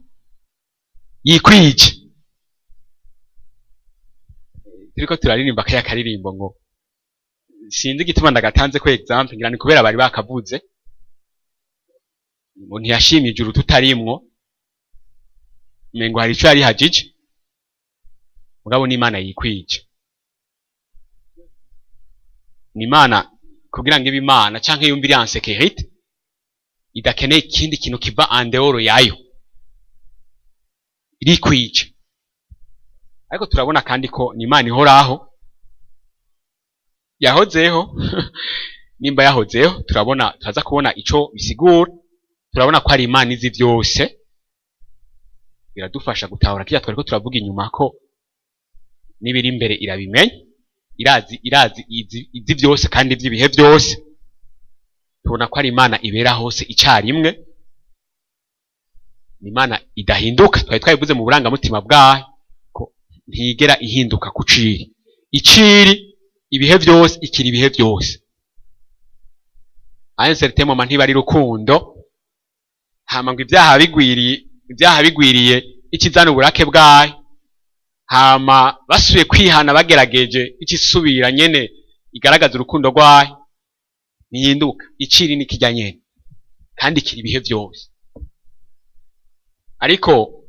yikwije. Turiko turaririmba kaya karirimbo ngo sinzi igituma ndagatanze ko example, ngira ni kubera bari bakavuze ngo ntiyashimye ijuru tutarimwo, mengo hari ico yari hajije, mugabo ni Imana yikwije. Ni Imana kugira ngo ibe Imana canke yumvire en sécurité idakeneye ikindi kintu kiva en dehors yayo, irikwije. Ariko turabona kandi ko ni Imana ihoraho, yahozeho nimba yahozeho turaza kubona ico bisigura. Turabona ko ari Imana izi vyose, biradufasha gutahura kiya twariko turavuga inyuma ko nibiri imbere irabimenya, irazi izi vyose kandi vy'ibihe vyose. Tubona ko ari Imana ibera hose icarimwe, ni Imana idahinduka. Twari twabivuze mu burangamutima bwayo ko ntigera ihinduka kuciri, iciri ibihe vyose, ikiri ibihe vyose. Aya certain moment ntibari rukundo, hama ngo ibyaha bigwiriye ikizana uburake bwayo, hama basuye kwihana bagerageje ikisubira nyene igaragaza urukundo rwayo, nihinduka. Iciri ni kijya nyene kandi kiri ibihe vyose. Ariko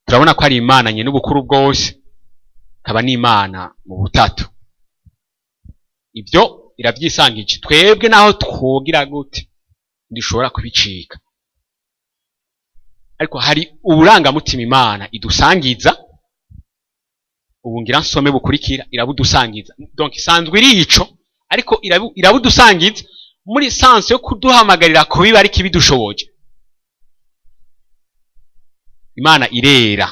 turabona ko ari Imana nyene ubukuru bwose, kaba ni Imana mu butatu. Ibyo iravyisangije. Twebwe naho twogira gute ndishobora kubicika, ariko hari uburangamutima Imana idusangiza. Ubu ngira nsome bukurikira irabudusangiza, donc isanzwe irico, ariko irabudusangiza muri sense yo kuduhamagarira kubiba ariko ibidushoboje. Imana irera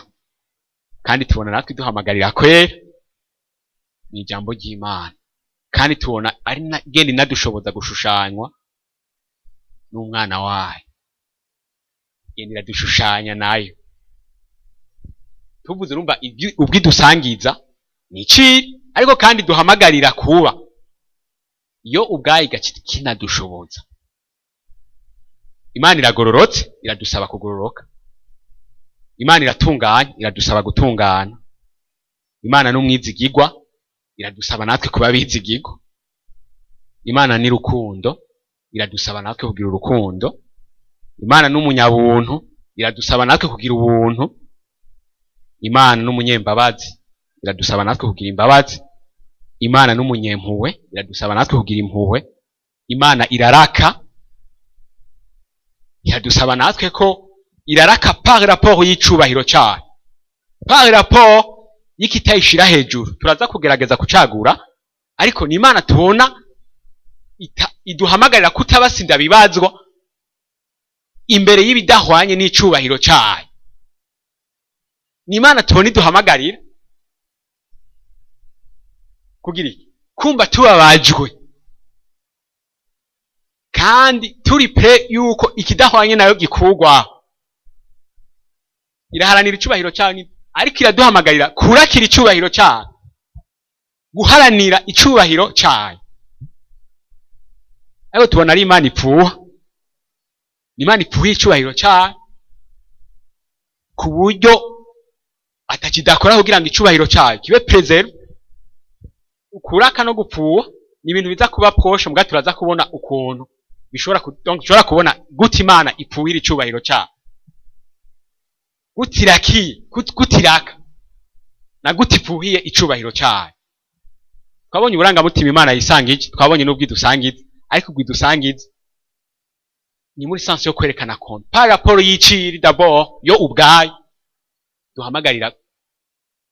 kandi tubona natwe duhamagarira kwera ni ijambo ry'Imana, kandi tubona ari genda inadushoboza gushushanywa n'umwana wayo, genda iradushushanya nayo. Tuvuze urumva ubwidusangiza ni ciri, ariko kandi duhamagarira kuba iyo ubwayi kinadushoboza. Imana iragororotse, iradusaba kugororoka. Imana iratunganye, iradusaba gutungana. Imana n'umwizigirwa, iradusaba natwe kuba bizigirwa. Imana ni rukundo, iradusaba natwe kugira urukundo. Imana n'umunyabuntu, iradusaba natwe kugira ubuntu. Imana n'umunyembabazi, iradusaba natwe kugira imbabazi. Imana n'umunyempuhwe, iradusaba natwe kugira impuhwe. Imana iraraka, iradusaba natwe ko iraraka par rapport y'icubahiro cyayo, par rapport y'ikitayishira hejuru. Turaza kugerageza kucagura, ariko ni Imana tubona iduhamagarira kutabasinda bibazwa imbere y'ibidahwanye n'icubahiro cyayo. Ni Imana tubona iduhamagarira kugira iki? Kumva tubabajwe kandi turi pre yuko ikidahwanye nayo gikurwaho. Iraharanira icubahiro cyayo, ariko iraduhamagarira kurakira icubahiro cyayo, guharanira icubahiro cyayo. Ariko tubona ari Imana ipfuha, Imana ipfuha icubahiro cyayo ku buryo atakidakora kugira ngo icubahiro cyayo kibe preserve. Ukuraka no gupfuha ni ibintu biza kuba posho, mbwa turaza kubona ukuntu bishobora kubona gute Imana ipfuhira icubahiro cyayo. gutiraka na gutifuhiye icubahiro cyayo. Twabonye uburangamutima Imana yisangije, twabonye n'ubwidusangize, ariko ubwidusangize ni muri sansi yo kwerekana konti par rapport y'iciri d'abord yo ubwayo duhamagarira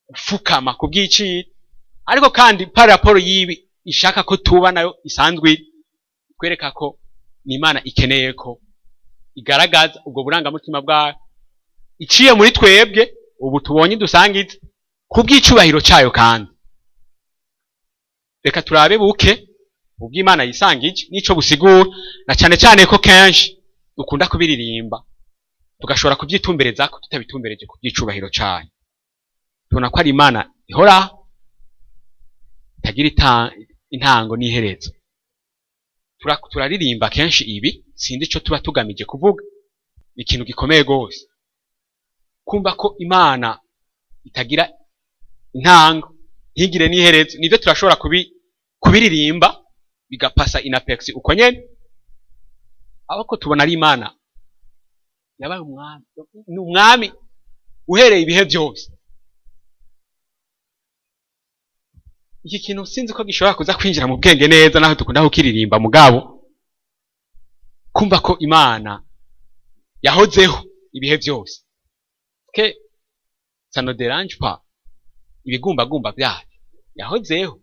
gufukama ku bw'iciri, ariko kandi par rapport y'ibi ishaka ko tuba nayo isanzwe kwereka ko ni Imana ikeneye ko igaragaza ubwo burangamutima bwayo iciye muri twebwe ubu tubonye dusangize ku bw'icubahiro cyayo. Kandi reka turabe buke ubw'Imana yisangije nico busigura, na cyane cyane ko kenshi dukunda kubiririmba tugashobora kubyitumbereza ko tutabitumbereje ku by'icubahiro cyayo. Tubona ko ari Imana ihora itagira intango n'iherezo. Turaririmba kenshi ibi, sindi ico tuba tugamije kuvuga, ni ikintu gikomeye gose kumva ko Imana itagira intango ntigire n'iherezo. Nivyo turashobora kubiririmba bigapasa inapex uko nyene, ahubwo tubona ari Imana yabaye umwami, ni umwami uhereye ibihe byose. Iki kintu sinzi ko gishobora kuza kwinjira mu bwenge neza naho dukunda kukiririmba, mugabo kumva ko Imana yahozeho ibihe byose ke ça ne dérange pas, ibigumbagumba byayo yahozeho.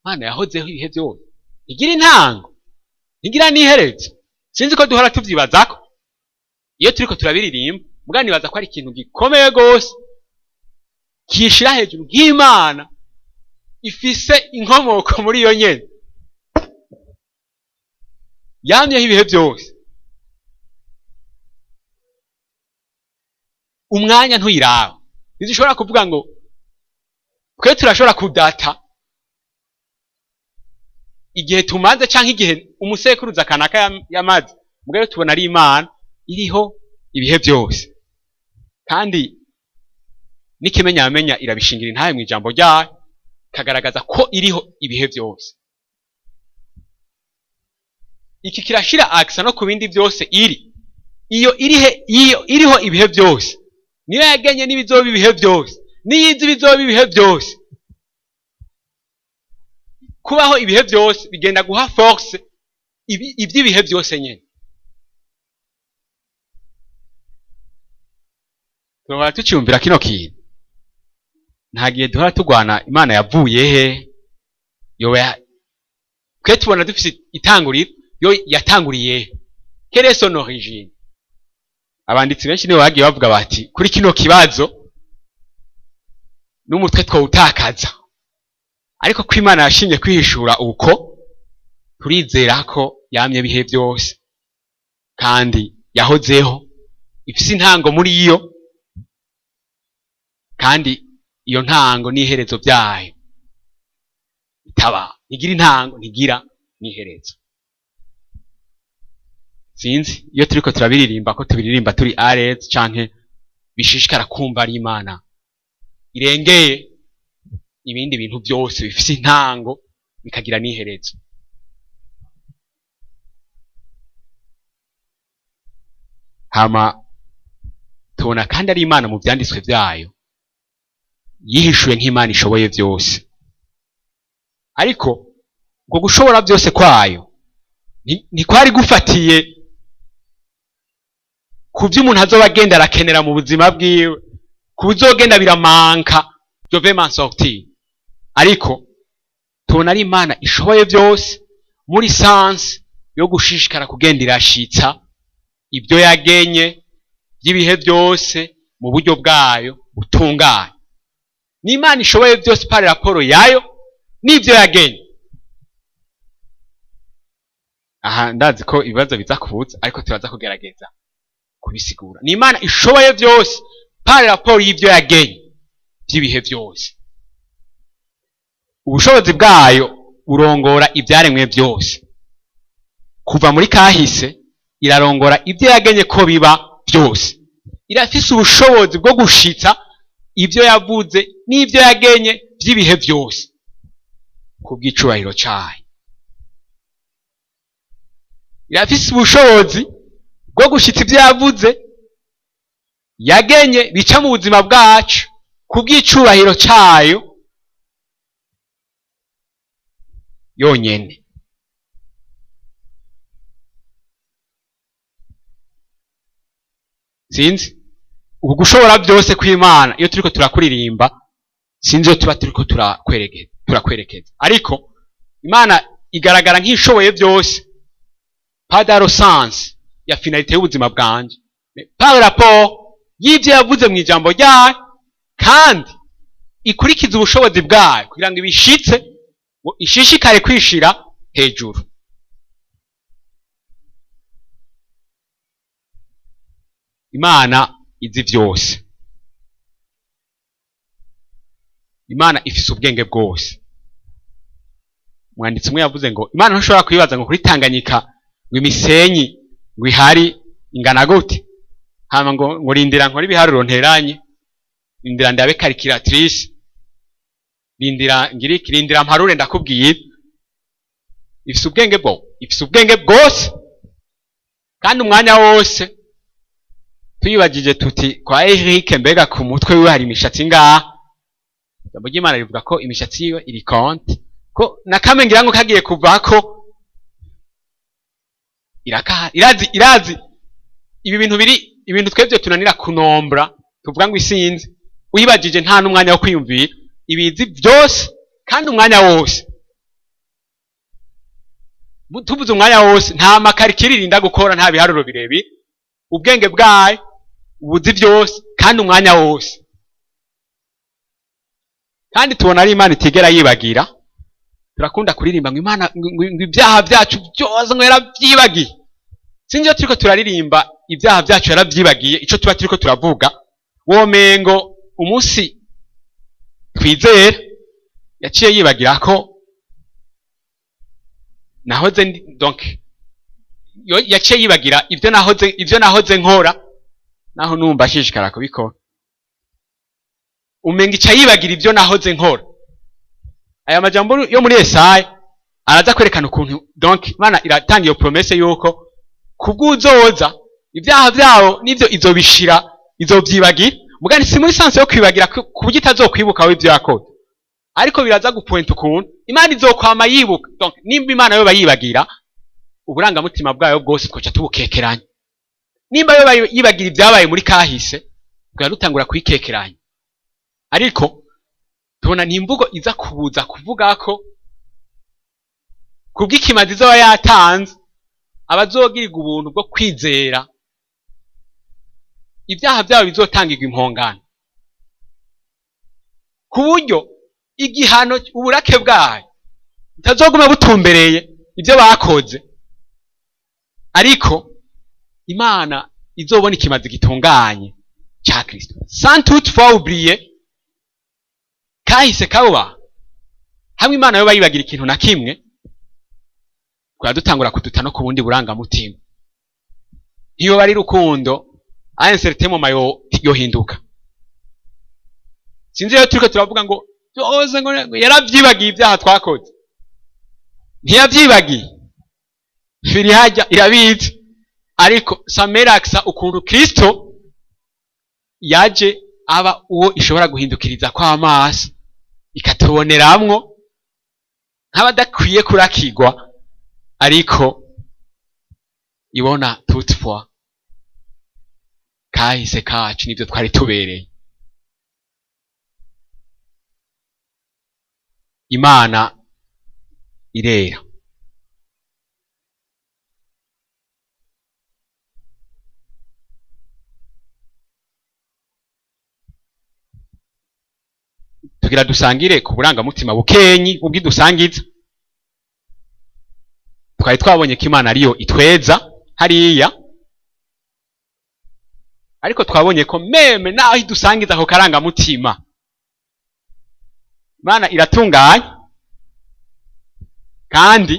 Imana yahozeho ibihe byose, igira intango igira n'iherezo. Sinzi ko duhora tuvyibazako iyo turiko turabiririmba, mugabo nibaza ko ari ikintu gikomeye gose kishira hejuru nk'Imana ifise inkomoko muri iyo nyene yamyeho ibihe byose. Umwanya ntuyiraba, ntizishobora kuvuga ngo twe turashobora kudata igihe tumaze canke igihe umusekuruza kanaka yamaze, mugabo tubona ari Imana iriho ibihe byose. Kandi n'ikimenyamenya irabishingira intahe mu ijambo ryayo kagaragaza ko iriho ibihe byose. Iki kirashira aksa no ku bindi byose iyo iriho ibihe byose, niyo yagenye n'ibizoba ibihe byose, niyizi bizoba ibihe byose. Kubaho ibihe byose bigenda guha force iby'ibihe byose nyene. Tuhora tucyumvira kino kintu, nta gihe duhora tugwana Imana yavuye he, twe tubona dufise itanguriro, yo yatanguriye quelle est son origine. Abanditsi benshi nibo bagiye bavuga bati kuri kino kibazo n'umutwe twawutakaza, ariko ko Imana yashimye kwihishura uko turizera ko yamye bihe byose kandi yahozeho, ifise intango muri iyo, kandi iyo ntango n'iherezo byayo itaba ntigira intango ntigira n'iherezo. Sinzi iyo turiko turabiririmba ko tubiririmba turi arez canke bishishikara kumva ari Imana irengeye ibindi bintu byose bifise intango bikagira n'iherezo. Hama tubona kandi ari Imana mu byanditswe byayo yihishuye nk'Imana ishoboye byose, ariko ngo gushobora byose kwayo ntikwari gufatiye ku byo umuntu azoba agenda arakenera mu buzima bwiwe, ku bizogenda biramanka je vais m'en sortir, ariko tubona ari Imana ishoboye byose muri sansi yo gushishikara kugenda irashitsa ibyo yagenye by'ibihe byose mu buryo bwayo butunganye. Ni Imana ishoboye byose par rapport yayo n'ibyo yagenye. Aha ndazi ko ibibazo biza kuvuza, ariko turaza kugerageza kubisigura. Ni Imana ishoboye byose par rapport y'ibyo yagenye by'ibihe byose. Ubushobozi bwayo urongora ibyaremwe byose, kuva muri kahise irarongora ibyo yagenye ko biba byose. Irafise ubushobozi bwo gushitsa ibyo yavuze n'ibyo yagenye by'ibihe byose ku bw'icubahiro cyayo. Irafise ubushobozi bwo gushitsa ibyo yavuze yagenye bica mu buzima bwacu kubw'icubahiro cayo yonyene. Sinzi uku gushobora byose kw'Imana iyo turiko turakuririmba, sinzi iyo tuba turiko turakwerekeza, ariko Imana igaragara nk'ishoboye byose pas dans le sens ya finalité y'ubuzima bwanje, par rapport y'ivyo yavuze mu ijambo ryayo, kandi ikurikiza ubushobozi bwayo kugira ngo ibishitse, ishishikare kwishira hejuru. Imana izi byose, Imana ifise ubwenge bwose. Umwanditsi umwe yavuze ngo Imana ntashobora kwibaza ngo kuri Tanganyika ngo imisenyi ngo ihari ingana gute, hama ngo rindira nkora ibiharuro nteranye, rindira ndabe calculatrice, rindira mparure ndakubwiye. Ifise ubwenge bwose, kandi umwanya wose tuyibagije tuti kwa Eric mbega ku mutwe wiwe hari imishatsi ngaha, ijambo ry'Imana rivuga ko imishatsi yiwe iri konte, ko nakame ngira ngo kagiye kuvako irazi ibi bintu twebwe tunanira kunombra, tuvuga ngo isinzi, uyibagije nta n'umwanya wo kwiyumvira, ibizi byose kandi umwanya wose. Tuvuze umwanya wose nta makarikiri irinda gukora, nta biharuro birebire, ubwenge bwayo ubuzi byose kandi umwanya wose. Kandi tubona ari Imana itigera yibagira. Turakunda kuririmba ngo Imana ngo ibyaha byacu byose ngo yarabyibagiye. Sinzi iyo turiko turaririmba ibyaha byacu yarabyibagiye, ico tuba turiko turavuga womengo umunsi twizera yaciye yibagira ko nahoze donc yaciye yibagira ibyo nahoze nkora, naho numva ashishikara kubikora. Umenga ica yibagira ibyo nahoze nkora. Aya majambo yo muri Yesaya araza kwerekana ukuntu donc Imana iratanga iyo promesse yuko kubwuzoza ibyaha byabo nivyo izobishira, izovyibagira. Mugani si muri sanse yo kwibagira kuburyo itazokwibuka ibyo yakoze, ariko biraza gupointa ukuntu Imana izokwama yibuka. Donc nimba Imana yo bayibagira, uburangamutima bwayo bwose twoca tubukekeranya. Nimba yo yibagira ibyabaye muri kahise, twa dutangura kwikekeranya. Ariko tubona nimvugo iza kubuza kuvuga ko kubw'ikimazi zoba yatanze abazogirirwa ubuntu bwo kwizera ibyaha byabo bizotangirwa impongano, ku buryo igihano uburake bwayo bitazoguma butumbereye ibyo bakoze, ariko Imana izobona ikimazi gitunganye cya Kristo sans toutefois oublier kahise kaba. Hamwe Imana yo bayibagira ikintu na kimwe, kwa dutangura kuduta no ku bundi burangamutima. Iyo bari rukundo a un certain moment yohinduka. Sinzi iyo turiko turavuga ngo byose ngo yaravyibagiye ibyaha twakoze, ntiyavyibagiye, firi hajya irabizi, ariko sameraksa ukuntu Kristo yaje aba uwo ishobora guhindukiriza kw'amaso ikatuboneramwo nk'abadakwiye kurakigwa, ariko ibona toutefois kahise kacu nivyo twari tubereye. Imana irera. Tugira dusangire ku burangamutima bukenyi ubwidusangiza. Twari twabonye ko Imana ariyo itweza hariya, ariko twabonye ko meme naho idusangiza ako karangamutima Imana iratunganye, kandi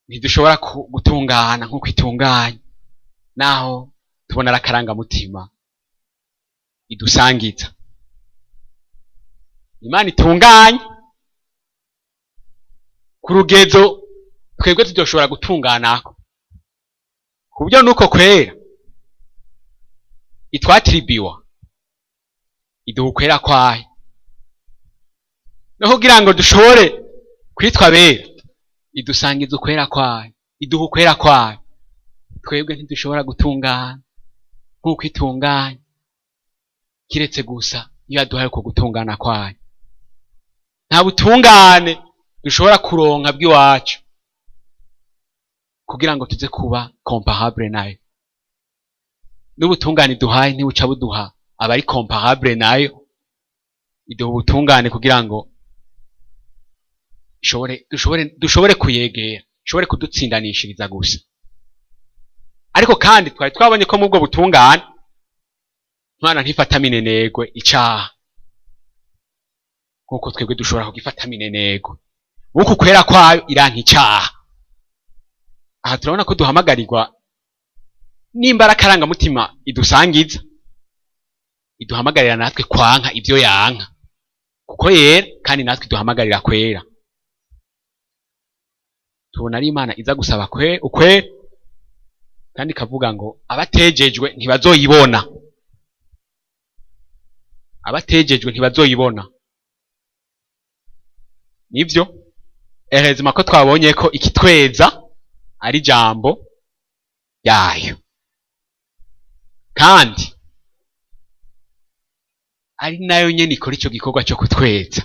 ntidushobora gutungana nk'uko itunganye, naho tubona arakarangamutima idusangiza. Imana itunganye ku rugezo twebwe tudoshobora gutunganako, ku buryo nuko kwera itwatiribiwa iduha ukwera kwayo no kugira ngo dushobore kwitwa bera idusangiza ukwera kwayo iduha ukwera kwayo twebwe ntidushobora gutungana nk'uko itunganye kiretse gusa iyo yaduhaye uko gutungana kwayo nta butungane dushobora kuronka bw'iwacu kugira ngo tuze kuba comparable nayo n'ubutungane duhaye ntibuca buduha abari comparable nayo iduha ubutungane kugira ngo dushobore kuyegera dushobore kudutsindanishiriza gusa ariko kandi twari twabonye ko mu bwo butungane Imana ntifata minenegwe icaha nkuko twebwe dushobora kugifata minenegwe uku kwera kwayo iranka icaha aha turabona ko duhamagarirwa n'imbara karangamutima idusangiza iduhamagarira natwe kwanka ibyo yanka kuko yera kandi natwe duhamagarira kwera tubona ari Imana iza gusaba ukwera kandi ikavuga ngo abatejejwe ntibazoyibona abatejejwe ntibazoyibona nivyo erezima ko twabonye ko ikitweza ari jambo yayo kandi ari nayo nyene ikora ico gikorwa cyo kutweza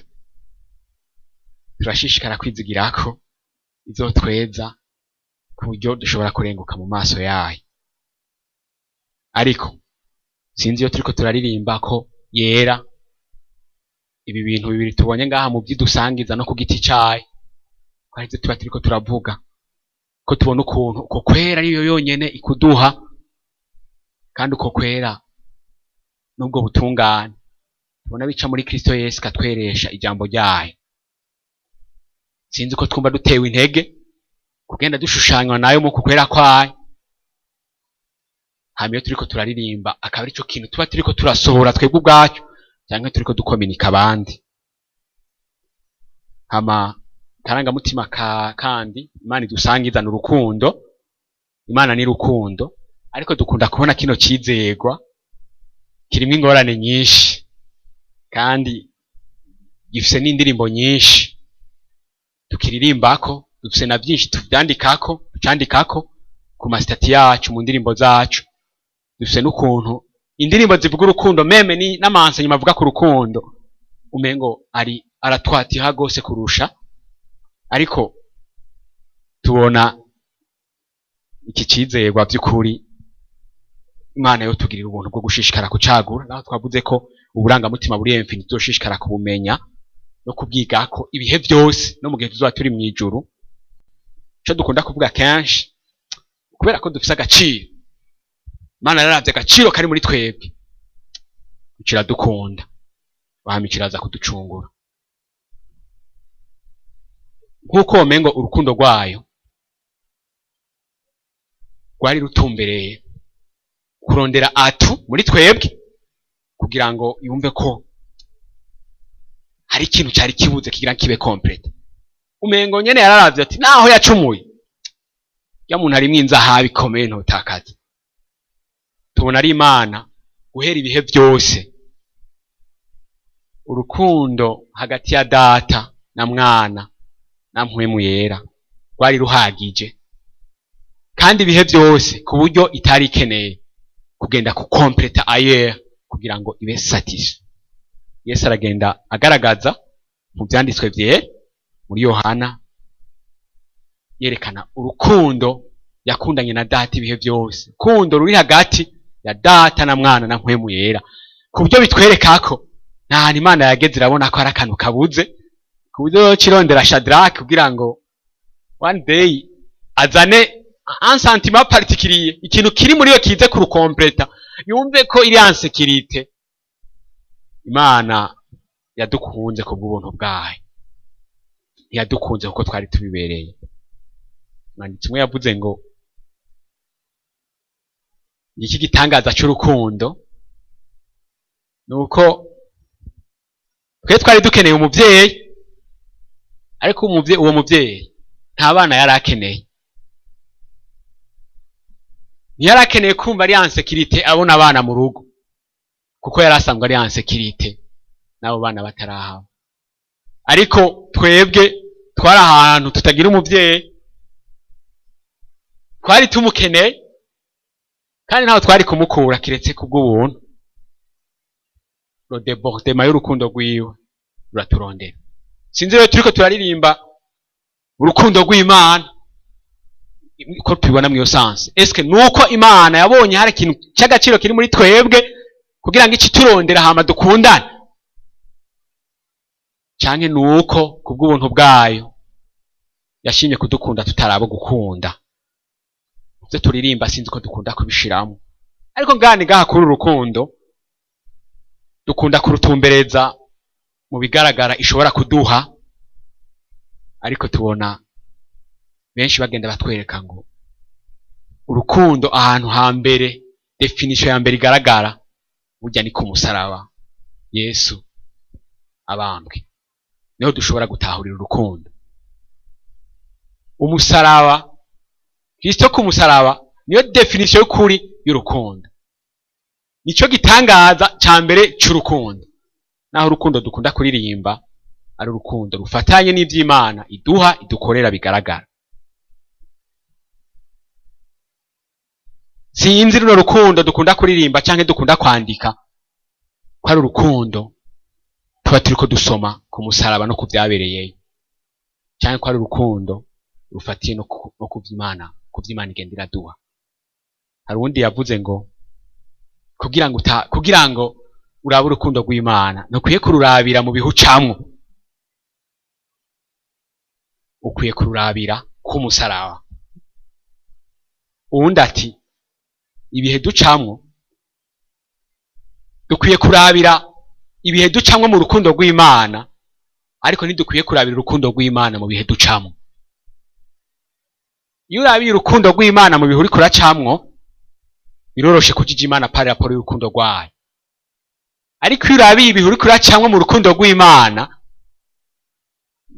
turashishikara kwizigira ko izotweza ku buryo dushobora kurenguka mu maso yayo ariko sinzi iyo turiko turaririmba ko yera ibi bintu bibiri tubonye ngaha mu byidusangiza no ku giti cayo kwarize tuba turiko turavuga ko tubona ukuntu uko kwera ariyo yonyene ikuduha kandi uko kwera nubwo butungane tubona bica muri Kristo Yesu katweresha ijambo ryayo sinzi ko twumva dutewe intege kugenda dushushanywa nayo mu kukwera kwayo hamiyo turiko turaririmba akaba ari cyo kintu tuba turiko turasohora twebwe ubwacu cyangwa turiko dukominika abandi hama karangamutima kandi Imana idusangiza n'urukundo Imana ni rukundo ariko dukunda kubona kino cizegwa kirimo ingorane nyinshi kandi gifise n'indirimbo nyinshi tukiririmbako dufise na byinshi tucandikako ku masitati yacu mu ndirimbo zacu dufise n'ukuntu indirimbo zivuga urukundo meme ni n'amanse nyuma avuga ku rukundo umengo aratwatiha gose kurusha ariko tubona iki cizegwa by'ukuri Imana yo tugirira ubuntu bwo gushishikara kucagura naho twavuze ko uburangamutima buri infinite zoshishikara kubumenya no kubwigako ibihe byose no mu gihe tuzoba turi mu ijuru cyo dukunda kuvuga kenshi kubera ko dufise agaciro Imana yaravye agaciro kari muri twebwe ukira dukunda bahamikiraza kuducungura nkuko womengo urukundo rwayo rwari rutumbereye kurondera atu muri twebwe kugira ngo yumve ko hari ikintu cyari kibuze kigira kibe complete umengo nyene yararavye ati naho yacumuye ya muntu ari mwinzahabi ikomeye ntotakaza tubona ari Imana guhera ibihe byose urukundo hagati ya data na mwana na mpwemu yera rwari ruhagije kandi ibihe byose ku buryo itari ikeneye kugenda kukompleta ayer kugira ngo ibe satisfait Yesu aragenda agaragaza mu byanditswe vyera muri Yohana yerekana urukundo yakundanye na data ibihe byose kundo ruri hagati ya data na mwana na mpwemu yera ku buryo bitwereka ko nta Imana yageze irabona ko ari akantu kabuze ku buryo kirondera Shadrach kugira ngo one day azane un sentiment particulier ikintu kiri muri yo kize kurukompleta yumve ko iri insécurité Imana yadukunze ku bw'ubuntu bwayo yadukunze kuko twari tubibereye mwanditsi mwe yavuze ngo iki gitangaza cy'urukundo nuko twe twari dukeneye umuvyeyi ariko uwo muvyeyi nta bana yari akeneye ntiyari akeneye kumva ari insécurité abona abana mu rugo kuko yari asanzwe ari en sécurité n'abo bana batarahawe. Ariko twebwe twari ahantu tutagira umuvyeyi, twari tumukeneye kandi ntaho twari kumukura kiretse kubw'ubuntu. Le débordement y'urukundo rwiwe ruraturondera. Sinzi rero turiko turaririmba urukundo rw'Imana ko tubibona mw'iyo sanse. Eske nuko Imana yabonye hari ikintu cy'agaciro kiri muri twebwe kugira ngo iki turondera hama dukundane, canke nuko kubw'ubuntu bwayo yashimye kudukunda tutarabo gukunda? Ivyo turirimba sinzi ko dukunda kubishiramo, ariko ngani gaha kuri urukundo dukunda kurutumbereza mu bigaragara ishobora kuduha, ariko tubona benshi bagenda batwereka ngo urukundo ahantu hambere, definition ya mbere igaragara burya ni ku musaraba Yesu abambwe, niho dushobora gutahurira urukundo. Umusaraba, Kristo ku musaraba niyo definition y'ukuri y'urukundo, nico gitangaza ca mbere c'urukundo. Naho urukundo dukunda kuririmba ari urukundo rufatanye n'ivy'Imana iduha idukorera bigaragara. Sinzi runo rukundo dukunda kuririmba canke dukunda kwandika ko ari urukundo tuba turiko dusoma ku musaraba no kuvyabereyeyo, canke ko ari urukundo rufatiye no kuvy'Imana, kuvy'Imana igenda iraduha. Hari uwundi yavuze ngo kugira ngo urabe urukundo rw'Imana ntukwiye kururabira mu bihe ucamwo, ukwiye kururabira ku musaraba. Uwundi ati ibihe ducamwo dukwiye kurabira ibihe ducamwo mu rukundo rw'Imana, ariko ntidukwiye kurabira urukundo rw'Imana mu bihe ducamwo. Iyo urabiye urukundo rw'Imana mu bihe uriko uracamwo biroroshe kujija Imana pari raporo y'urukundo rwayo, ariko iyo urabiye ibihe uriko uracamwo mu rukundo rw'Imana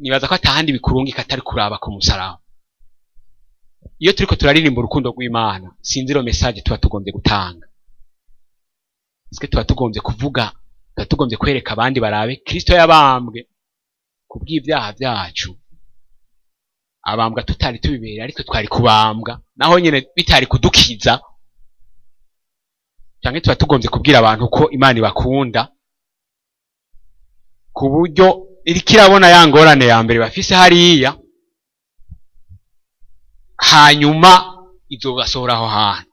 nibaza ko atahandi bikurungika atari kuraba ku musaraba. Iyo turiko turaririmba urukundo rw'Imana sinzi ro message tuba tugombye gutanga. Iske tuba tugombye kuvuga, tuba tugombye kwereka abandi barabe Kristo yabambwe kubw'ivyaha vyacu, abambwa tutari tubibereye ariko twari kubambwa naho nyene bitari kudukiza. Canke tuba tugombye kubwira abantu ko Imana ibakunda ku buryo iriko irabona ya ngorane ya mbere bafise hariya, hanyuma izobasohora aho hantu.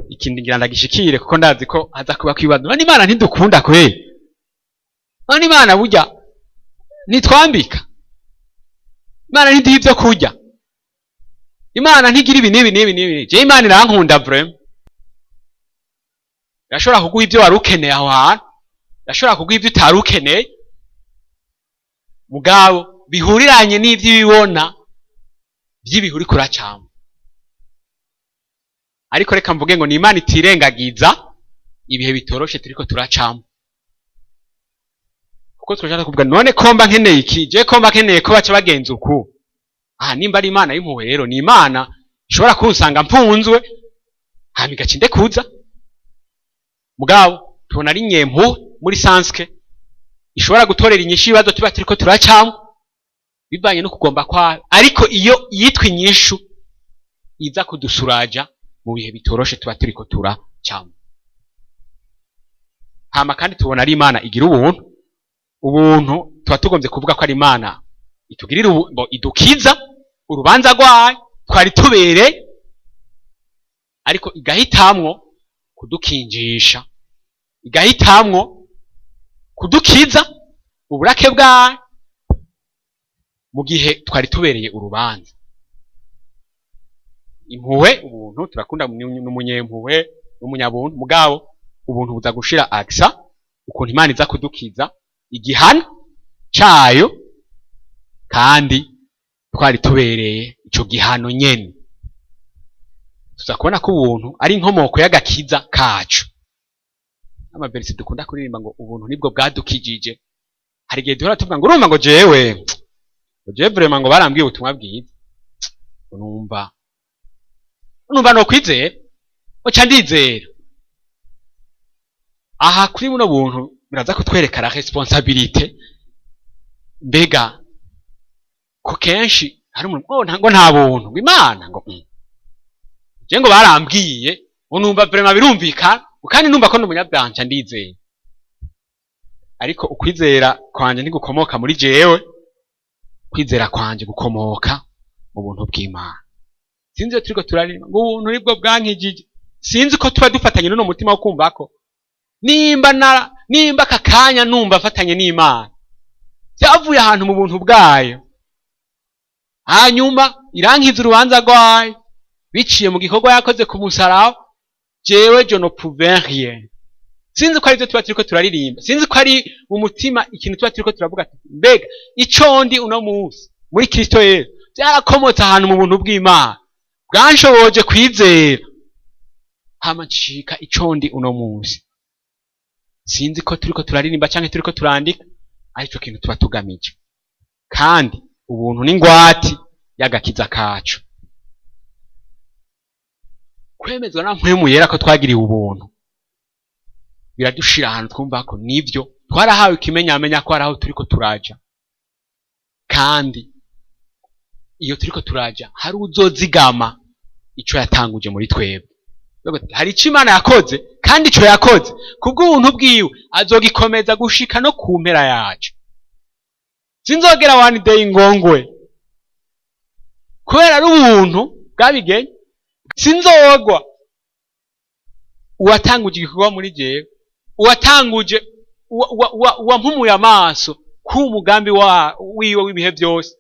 Ikindi ngira ndagishikire kuko ndazi ko haza kuba kwibaza, none Imana ntidukunda kweli? None Imana burya nitwambika? Imana ntiduha ivyo kurya? Imana ntigira ibi n'ibi n'ibi n'ibi? Je Imana irankunda vraiment. Irashobora kuguha ivyo wari ukeneye aho hantu, irashobora kuguha ivyo utari ukeneye, mugabo bihuriranye n'ivyo ibibona vy'ibihe uriko uracamwo. Ariko reka mvuge ngo ni Imana itirengagiza ibihe bitoroshe turiko turacamwo, kuko turashaka kuvuga none komba nkeneye iki? Je komba nkeneye ko baca bagenza uku? Nimba ari Imana y'impuhwe rero ni Imana ishobora kunsanga mpunzwe hama igaca indekuza. Mugabo tubona ari nyempuhwe muri sanske ishobora gutorera inyishu ibibazo tuba turiko turacamwo bivanye no kugomba kwayo, ariko iyo yitwa inyishu iza kudusuraja mu bihe bitoroshe tuba turiko turacamwo. Hama kandi tubona ari Imana igira ubuntu tuba tugombye kuvuga ko ari Imana itugirira idukiza urubanza rwayo twari tubereye, ariko igahitamwo kudukinjisha, igahitamwo kudukiza uburake bwayo mu gihe twari tubereye urubanza. Impuhwe, ubuntu, turakunda n'umunyempuhwe n'umunyabuntu, mugabo ubuntu buza gushira aksa ukuntu Imana iza kudukiza igihano cayo, kandi twari tubereye ico gihano nyene. Tuza kubona ko ubuntu ari inkomoko y'agakiza kacu. Amaverisi dukunda kuririmba ngo ubuntu nibwo bwadukijije. Hari igihe duhora tuvuga ngo urumva ngo jewe vraiment ngo barambwiye ubutumwa bwiza, numva no kwizera oca ndizera. aha kuri buno buntu biraza kutwereka la responsabilité mbega ko kenshi hari umuntu ngo nta buntu Imana ngo je ngo barambwiye unumva vraiment birumvikana kandi numva ko n'umunyabyanca ndizeye ariko ukwizera kwanje ntigukomoka muri jewe kwizera kwanje gukomoka mu buntu bw'Imana sinzi iyo turiko turarima ngo ubuntu nibwo bwankijije sinzi ko tuba dufatanye n'uno mutima wo kumva ko nimba kakanya numva afatanye n'Imana byavuye ahantu mu buntu bwayo hanyuma irankiza urubanza rwayo biciye mu gikorwa yakoze ku musaraba jewe je ne pouvais rien sinzi ko ari byo tuba turiko turaririmba sinzi ko ari mu mutima ikintu tuba turiko turavuga mbega ico ndi uno munsi muri Kristo Yesu byarakomotse ahantu mu buntu bw'Imana bwanshoboje kwizera hama ncika ico ndi uno munsi sinzi ko turiko turaririmba canke turiko turandika ariko kintu tuba tugamije kandi ubuntu n'ingwati y'agakiza kacu kwemezwa na mpwemu yera ko twagiriye ubuntu biradushira ahantu twumva ko nivyo twarahawe ikimenyamenya ko araho turiko turaja kandi iyo turiko turaja hari uzozigama ico yatanguje muri twebwe hari ico Imana yakoze kandi ico yakoze kubw'ubuntu bwiwe azogikomeza gushika no ku mpera yacu sinzogera one day ngongwe kubera ari ubuntu bwabigenye sinzogwa uwatanguje igikorwa muri jewe uwatanguje wampumuye amaso ku mugambi wiwe w'ibihe byose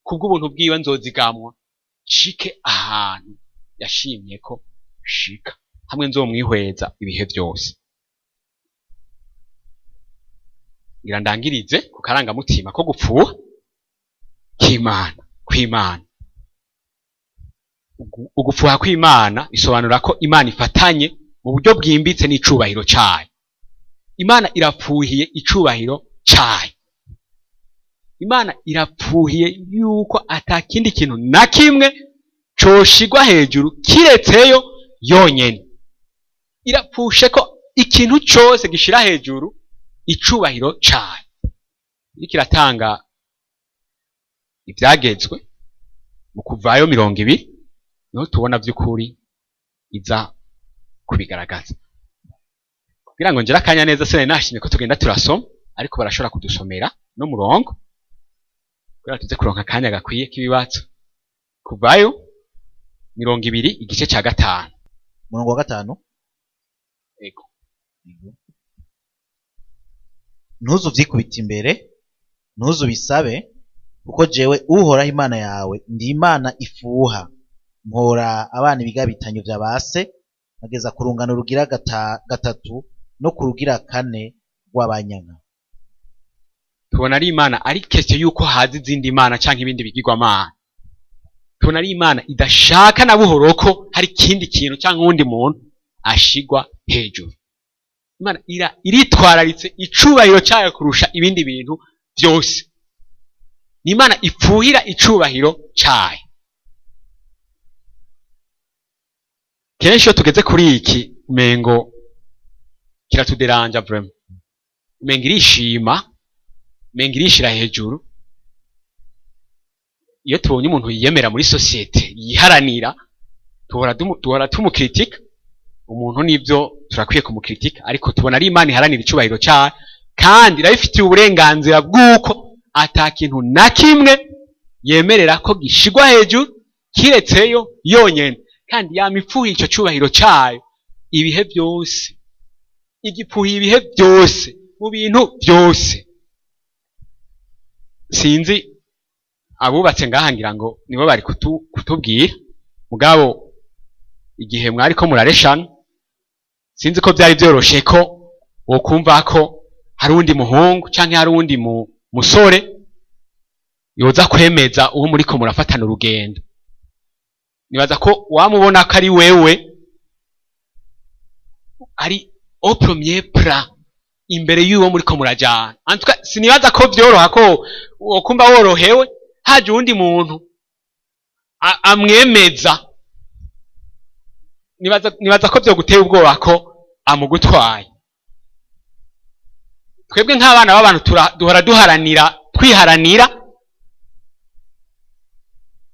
kubw'ubuntu bwiwe nzozigamwa shike ahantu yashimye ko shika hamwe nzomwihweza ibihe byose irandangirize ku karangamutima ko gupfuha kw'Imana ugupfuha kw'Imana bisobanura ko Imana ifatanye mu buryo bwimbitse n'icubahiro cayo Imana irapfuhiye icubahiro cayo Imana irapfuhiye yuko atakindi kintu na kimwe coshigwa hejuru kiretseyo yonyene irapfushe ko ikintu cose gishira hejuru icubahiro cayo ikiratanga ivyagezwe mu kuvayo 20 niho tubona vy'ukuri iza kubigaragaza kugira ngo ngira akanya neza sene nashimye ko tugenda turasoma ariko barashobora kudusomera no murongo kugira tuze kuronka akanya gakwiye k'ibibatso kuvayo 20 igice ca 5 murongo wa 5 ego ntuzuvyikubita imbere ntuzubisabe kuko jewe uhoraho Imana yawe ndi Imana ifuha mpora abana ibigabitanyo vya base bageza ku rungano rugira gatatu no ku rugira 4 rw'abanyana tubona ari Imana ari kese yuko hazi izindi Imana canke ibindi bigirwamana tubona ari Imana idashaka na buhoro ko hari ikindi kintu canke uwundi muntu ashigwa hejuru Imana iritwararitse icubahiro cayo kurusha ibindi bintu byose ni Imana ipfuhira icubahiro cayo kenshi iyo tugeze kuri iki mengo kiratuderanja vraiment mengo irishima mengo irishira hejuru iyo tubonye umuntu yiyemera muri societe yiharanira tuhora tumukritika umuntu nivyo turakwiye kumukritika ariko tubona ari Imana iharanira icubahiro cayo kandi irabifitiye uburenganzira bw'uko ata kintu na kimwe yemerera ko gishigwa hejuru kiretseyo yonyene kandi yamipfuhiye ico cubahiro cayo ibihe byose igipfuhiye ibihe byose mu bintu byose sinzi abubatse ngahangira ngo nibo bari kutubwira mugabo igihe mwari ko murareshana sinzi ko byari byoroshe ko wokumva ko hari undi muhungu canke hari undi musore yoza kwemeza uwo muri ko murafatana urugendo nibaza ko wamubona ko ari wewe ari au premier plan imbere y'uwo muri ko murajana antuka sinibaza ko byoroha ko wokumva worohewe haje undi muntu amwemeza nibaza ko byo guteye ubwoba ko amugutwaye twebwe nk'abana b'abantu duhora twiharanira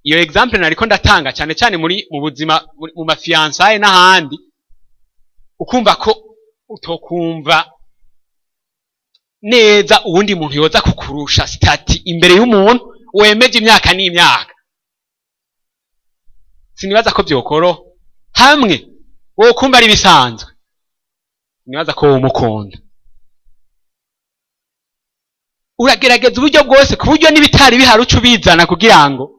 iyo example nariko ndatanga cyane cyane mu buzima mu mafiansaye n'ahandi, ukumva ko utokumva neza uwundi muntu yoza kukurusha stati imbere y'umuntu wemeje imyaka n'imyaka. Sinibaza ko byokoro hamwe wowe kumva ari bisanzwe, nibaza ko umukunda uragerageza uburyo bwose ku buryo n'ibitari bihari uca ubizana kugira ngo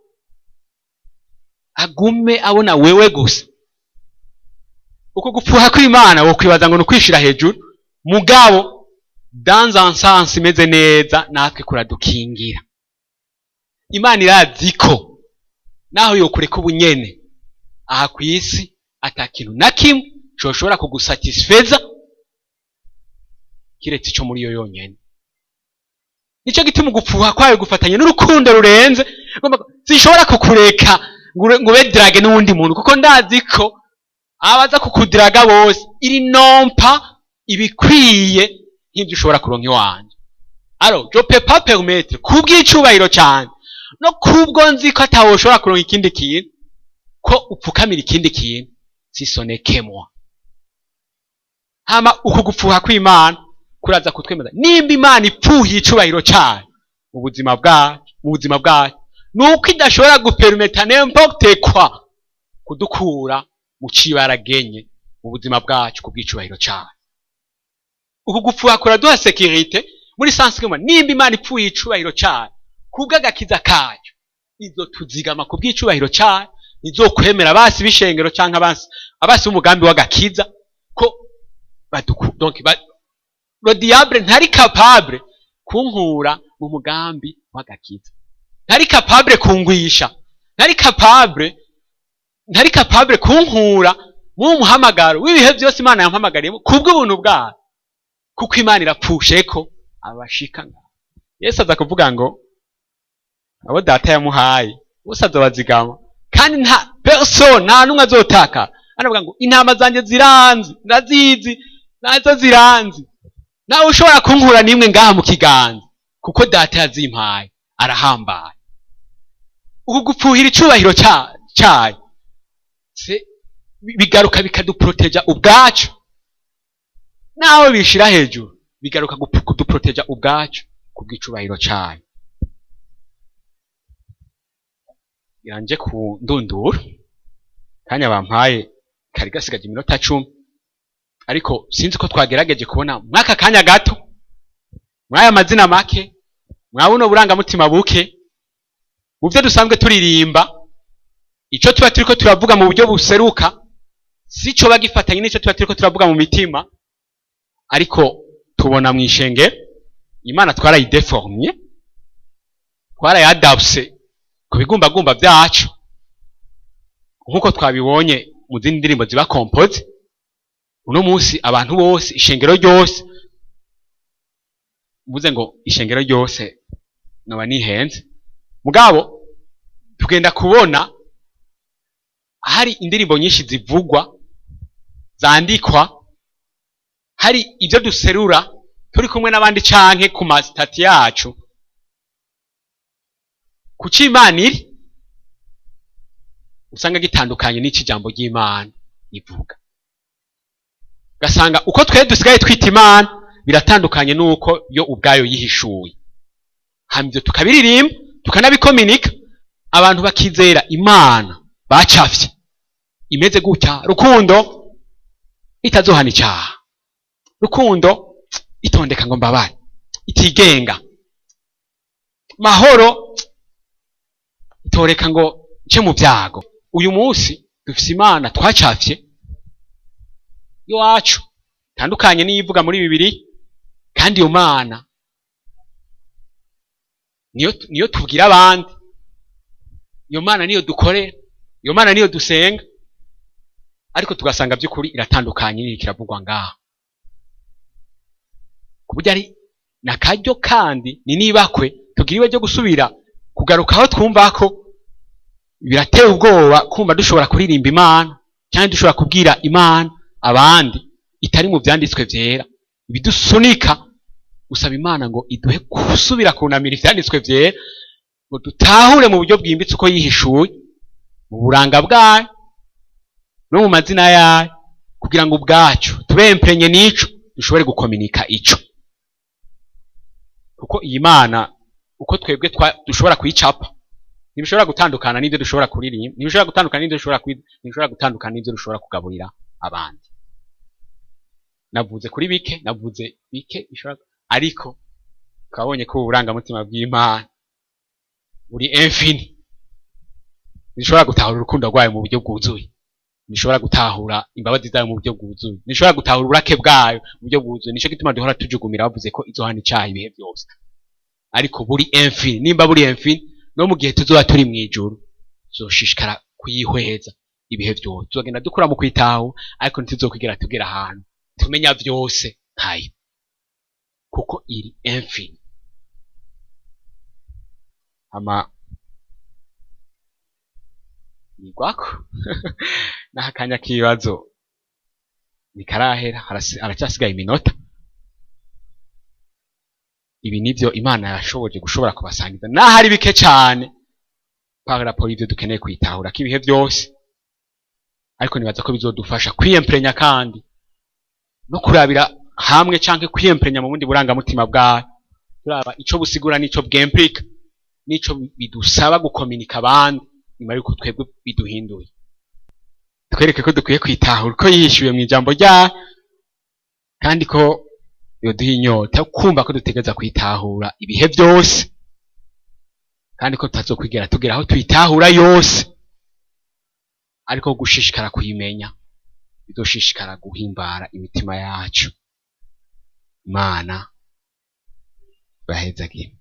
agume abona wewe gusa. Uko gupfuha kw'Imana wo kwibaza ngo nukwishira hejuru, mugabo dans un sens imeze neza natwe kuradukingira. Imana irazi ko naho yokureka ubunyene aha ku isi atakintu na kimwe coshobora kugusatisfeza kiretse ico muri yo yonyene. Nico gituma gupfuha kwayo gufatanye n'urukundo rurenze, sinshobora kukureka ngo ube drage n'uwundi muntu, kuko ndazi ko abaza kukudiraga bose iri nompa ibikwiye nk'ibyo ushobora kuronka iwanje. Alors je peux pas permettre kubw'icubahiro cyane no kubwo nzi ko atawoshobora kuronka ikindi kintu ko upfukamira ikindi kintu sisonekemwa. Hama uko gupfuha kw'Imana kuraza kutwemeza nimba Imana ipfuhiye icubahiro cyayo mu buzima bwacu nuko idashobora gupermeta n'importe quoi kudukura mu cibaragenye mu buzima bwacu kubw'icubahiro cyayo. Uku gupfuha kuraduha sécurité muri sansi kema nimba Imana ipfuhiye icubahiro cyayo kubw'agakiza kayo izo tuzigama kubw'icubahiro cyayo, izokwemera abasi b'ishengero canke abasi b'umugambi w'agakiza ko donc le diable ntari capable kunkura mu mugambi w'agakiza, ntari capable kungwisha, ntari capable kunkura mu muhamagaro w'ibihe byose Imana yampamagariyemo kubw'ubuntu bwayo, kuko Imana irapfushe ko abashika ngaho. Yesu aza kuvuga ngo abo data yamuhaye bose azobazigama kandi nta person nta numwe azotaka. Anavuga ngo intama zanje ziranzi ndazizi nazo ziranzi, nawe ushobora kunkura nimwe ngaha mu kiganza kuko data yazimpaye arahambaye. Uku gupfuhira icubahiro cyayo bigaruka bikaduproteja ubwacu, naho bishira hejuru bigaruka kuduproteja ubwacu kubw'icubahiro cyayo. Yanje ku ndunduru kanya bampaye kari gasigaje iminota 10, ariko sinzi ko twagerageje kubona mwaka kanya gato mwaya mazina make mwabuno burangamutima buke mu byo dusanzwe turirimba. Ico tuba turiko turavuga mu buryo buseruka sico bagifatanye n'ico tuba turiko turavuga mu mitima, ariko tubona mwishenge Imana twarayideformye, twarayadapse ku bigumbagumba byacu nkuko twabibonye mu zindi ndirimbo ziba compose. Uno munsi abantu bose ishengero ryose, mvuze ngo ishengero ryose noba nihenze, mugabo tugenda kubona hari indirimbo nyinshi zivugwa zandikwa, hari ibyo duserura turi kumwe n'abandi canke ku masitati yacu kuki Imana iri usanga gitandukanye n'iki jambo ry'Imana ivuga. Gasanga uko twe dusigaye twita Imana biratandukanye nuko yo ubwayo yihishuye. Hamivyo tukabiririmba tukanabikominika, abantu bakizera Imana bacafye imeze gutya, rukundo itazohana icyaha, rukundo itondeka ngo mbabare, itigenga, mahoro itoreka ngo nce mu byago. Uyu munsi dufise Imana twacafye iwacu tandukanye n'iyivuga muri Bibiliya, kandi iyo Mana niyo tubwira abandi, iyo Mana niyo dukorera, iyo Mana niyo dusenga, ariko tugasanga by'ukuri iratandukanye n'iki kiravugwa ngaha. Kuburyo ari nakaryo kandi ni nibakwe tugiriwe byo gusubira kugarukaho twumva ko birateye ubwoba kumva dushobora kuririmba Imana cyangwa dushobora kubwira Imana abandi itari mu byanditswe byera, bidusunika gusaba imana ngo iduhe gusubira kunamira ivyanditswe vyera ngo dutahure mu buryo bwimbitse uko yihishuye mu buranga bwayo no mu mazina yayo kugira ngo ubwacu tube empenye n'ico dushobore gukominika ico kuko iyi mana uko twebwe dushobora kuyicapa ntibishobora gutandukana n'ibyo dushobora kuririmba ntibishobora gutandukana n'ibyo ntibishobora gutandukana n'ibyo dushobora kugaburira abandi navuze kuri bike bishobora ariko twabonye ko uburangamutima bw'Imana buri infini ntishobora gutahura urukundo rwayo mu buryo bwuzuye ntishobora gutahura imbabazi zayo mu buryo bwuzuye ntishobora gutahura uburake bwayo mu buryo bwuzuye nico gituma duhora tujugumira bavuze ko izohana icaha ibihe byose ariko buri infini nimba buri infini no mu gihe tuzoba turi mw'ijuru tuzoshishikara kuyihweza ibihe byose tuzogenda dukura mu kwitaho ariko ntituzokwigera tugera ahantu tumenya vyose ntayo kuko iri infini nigwako n'akanya k'ibibazo nikarahera haracyasigaye iminota ibi nivyo imana yashoboje gushobora kubasangiza naho ari bike cane par rapport ivyo dukeneye kwitahura k'ibihe byose ariko nibaza ko bizodufasha kwiyemprenya kandi no kurabira hamwe canke kwiyemprenya mu bundi burangamutima bwayo turaba ico busigura n'ico bwemplika n'ico bidusaba gukominika abandi nyuma yuko twebwe biduhinduye twereke ko dukwiye kwitahura ko yihishuye mu ijambo ryayo kandi ko yoduha inyota kumva ko dutegereza kwitahura ibihe byose kandi ko tutazokwigera tugera aho tuyitahura yose ariko gushishikara kuyimenya bizoshishikara guhimbara imitima yacu Imana bahezagire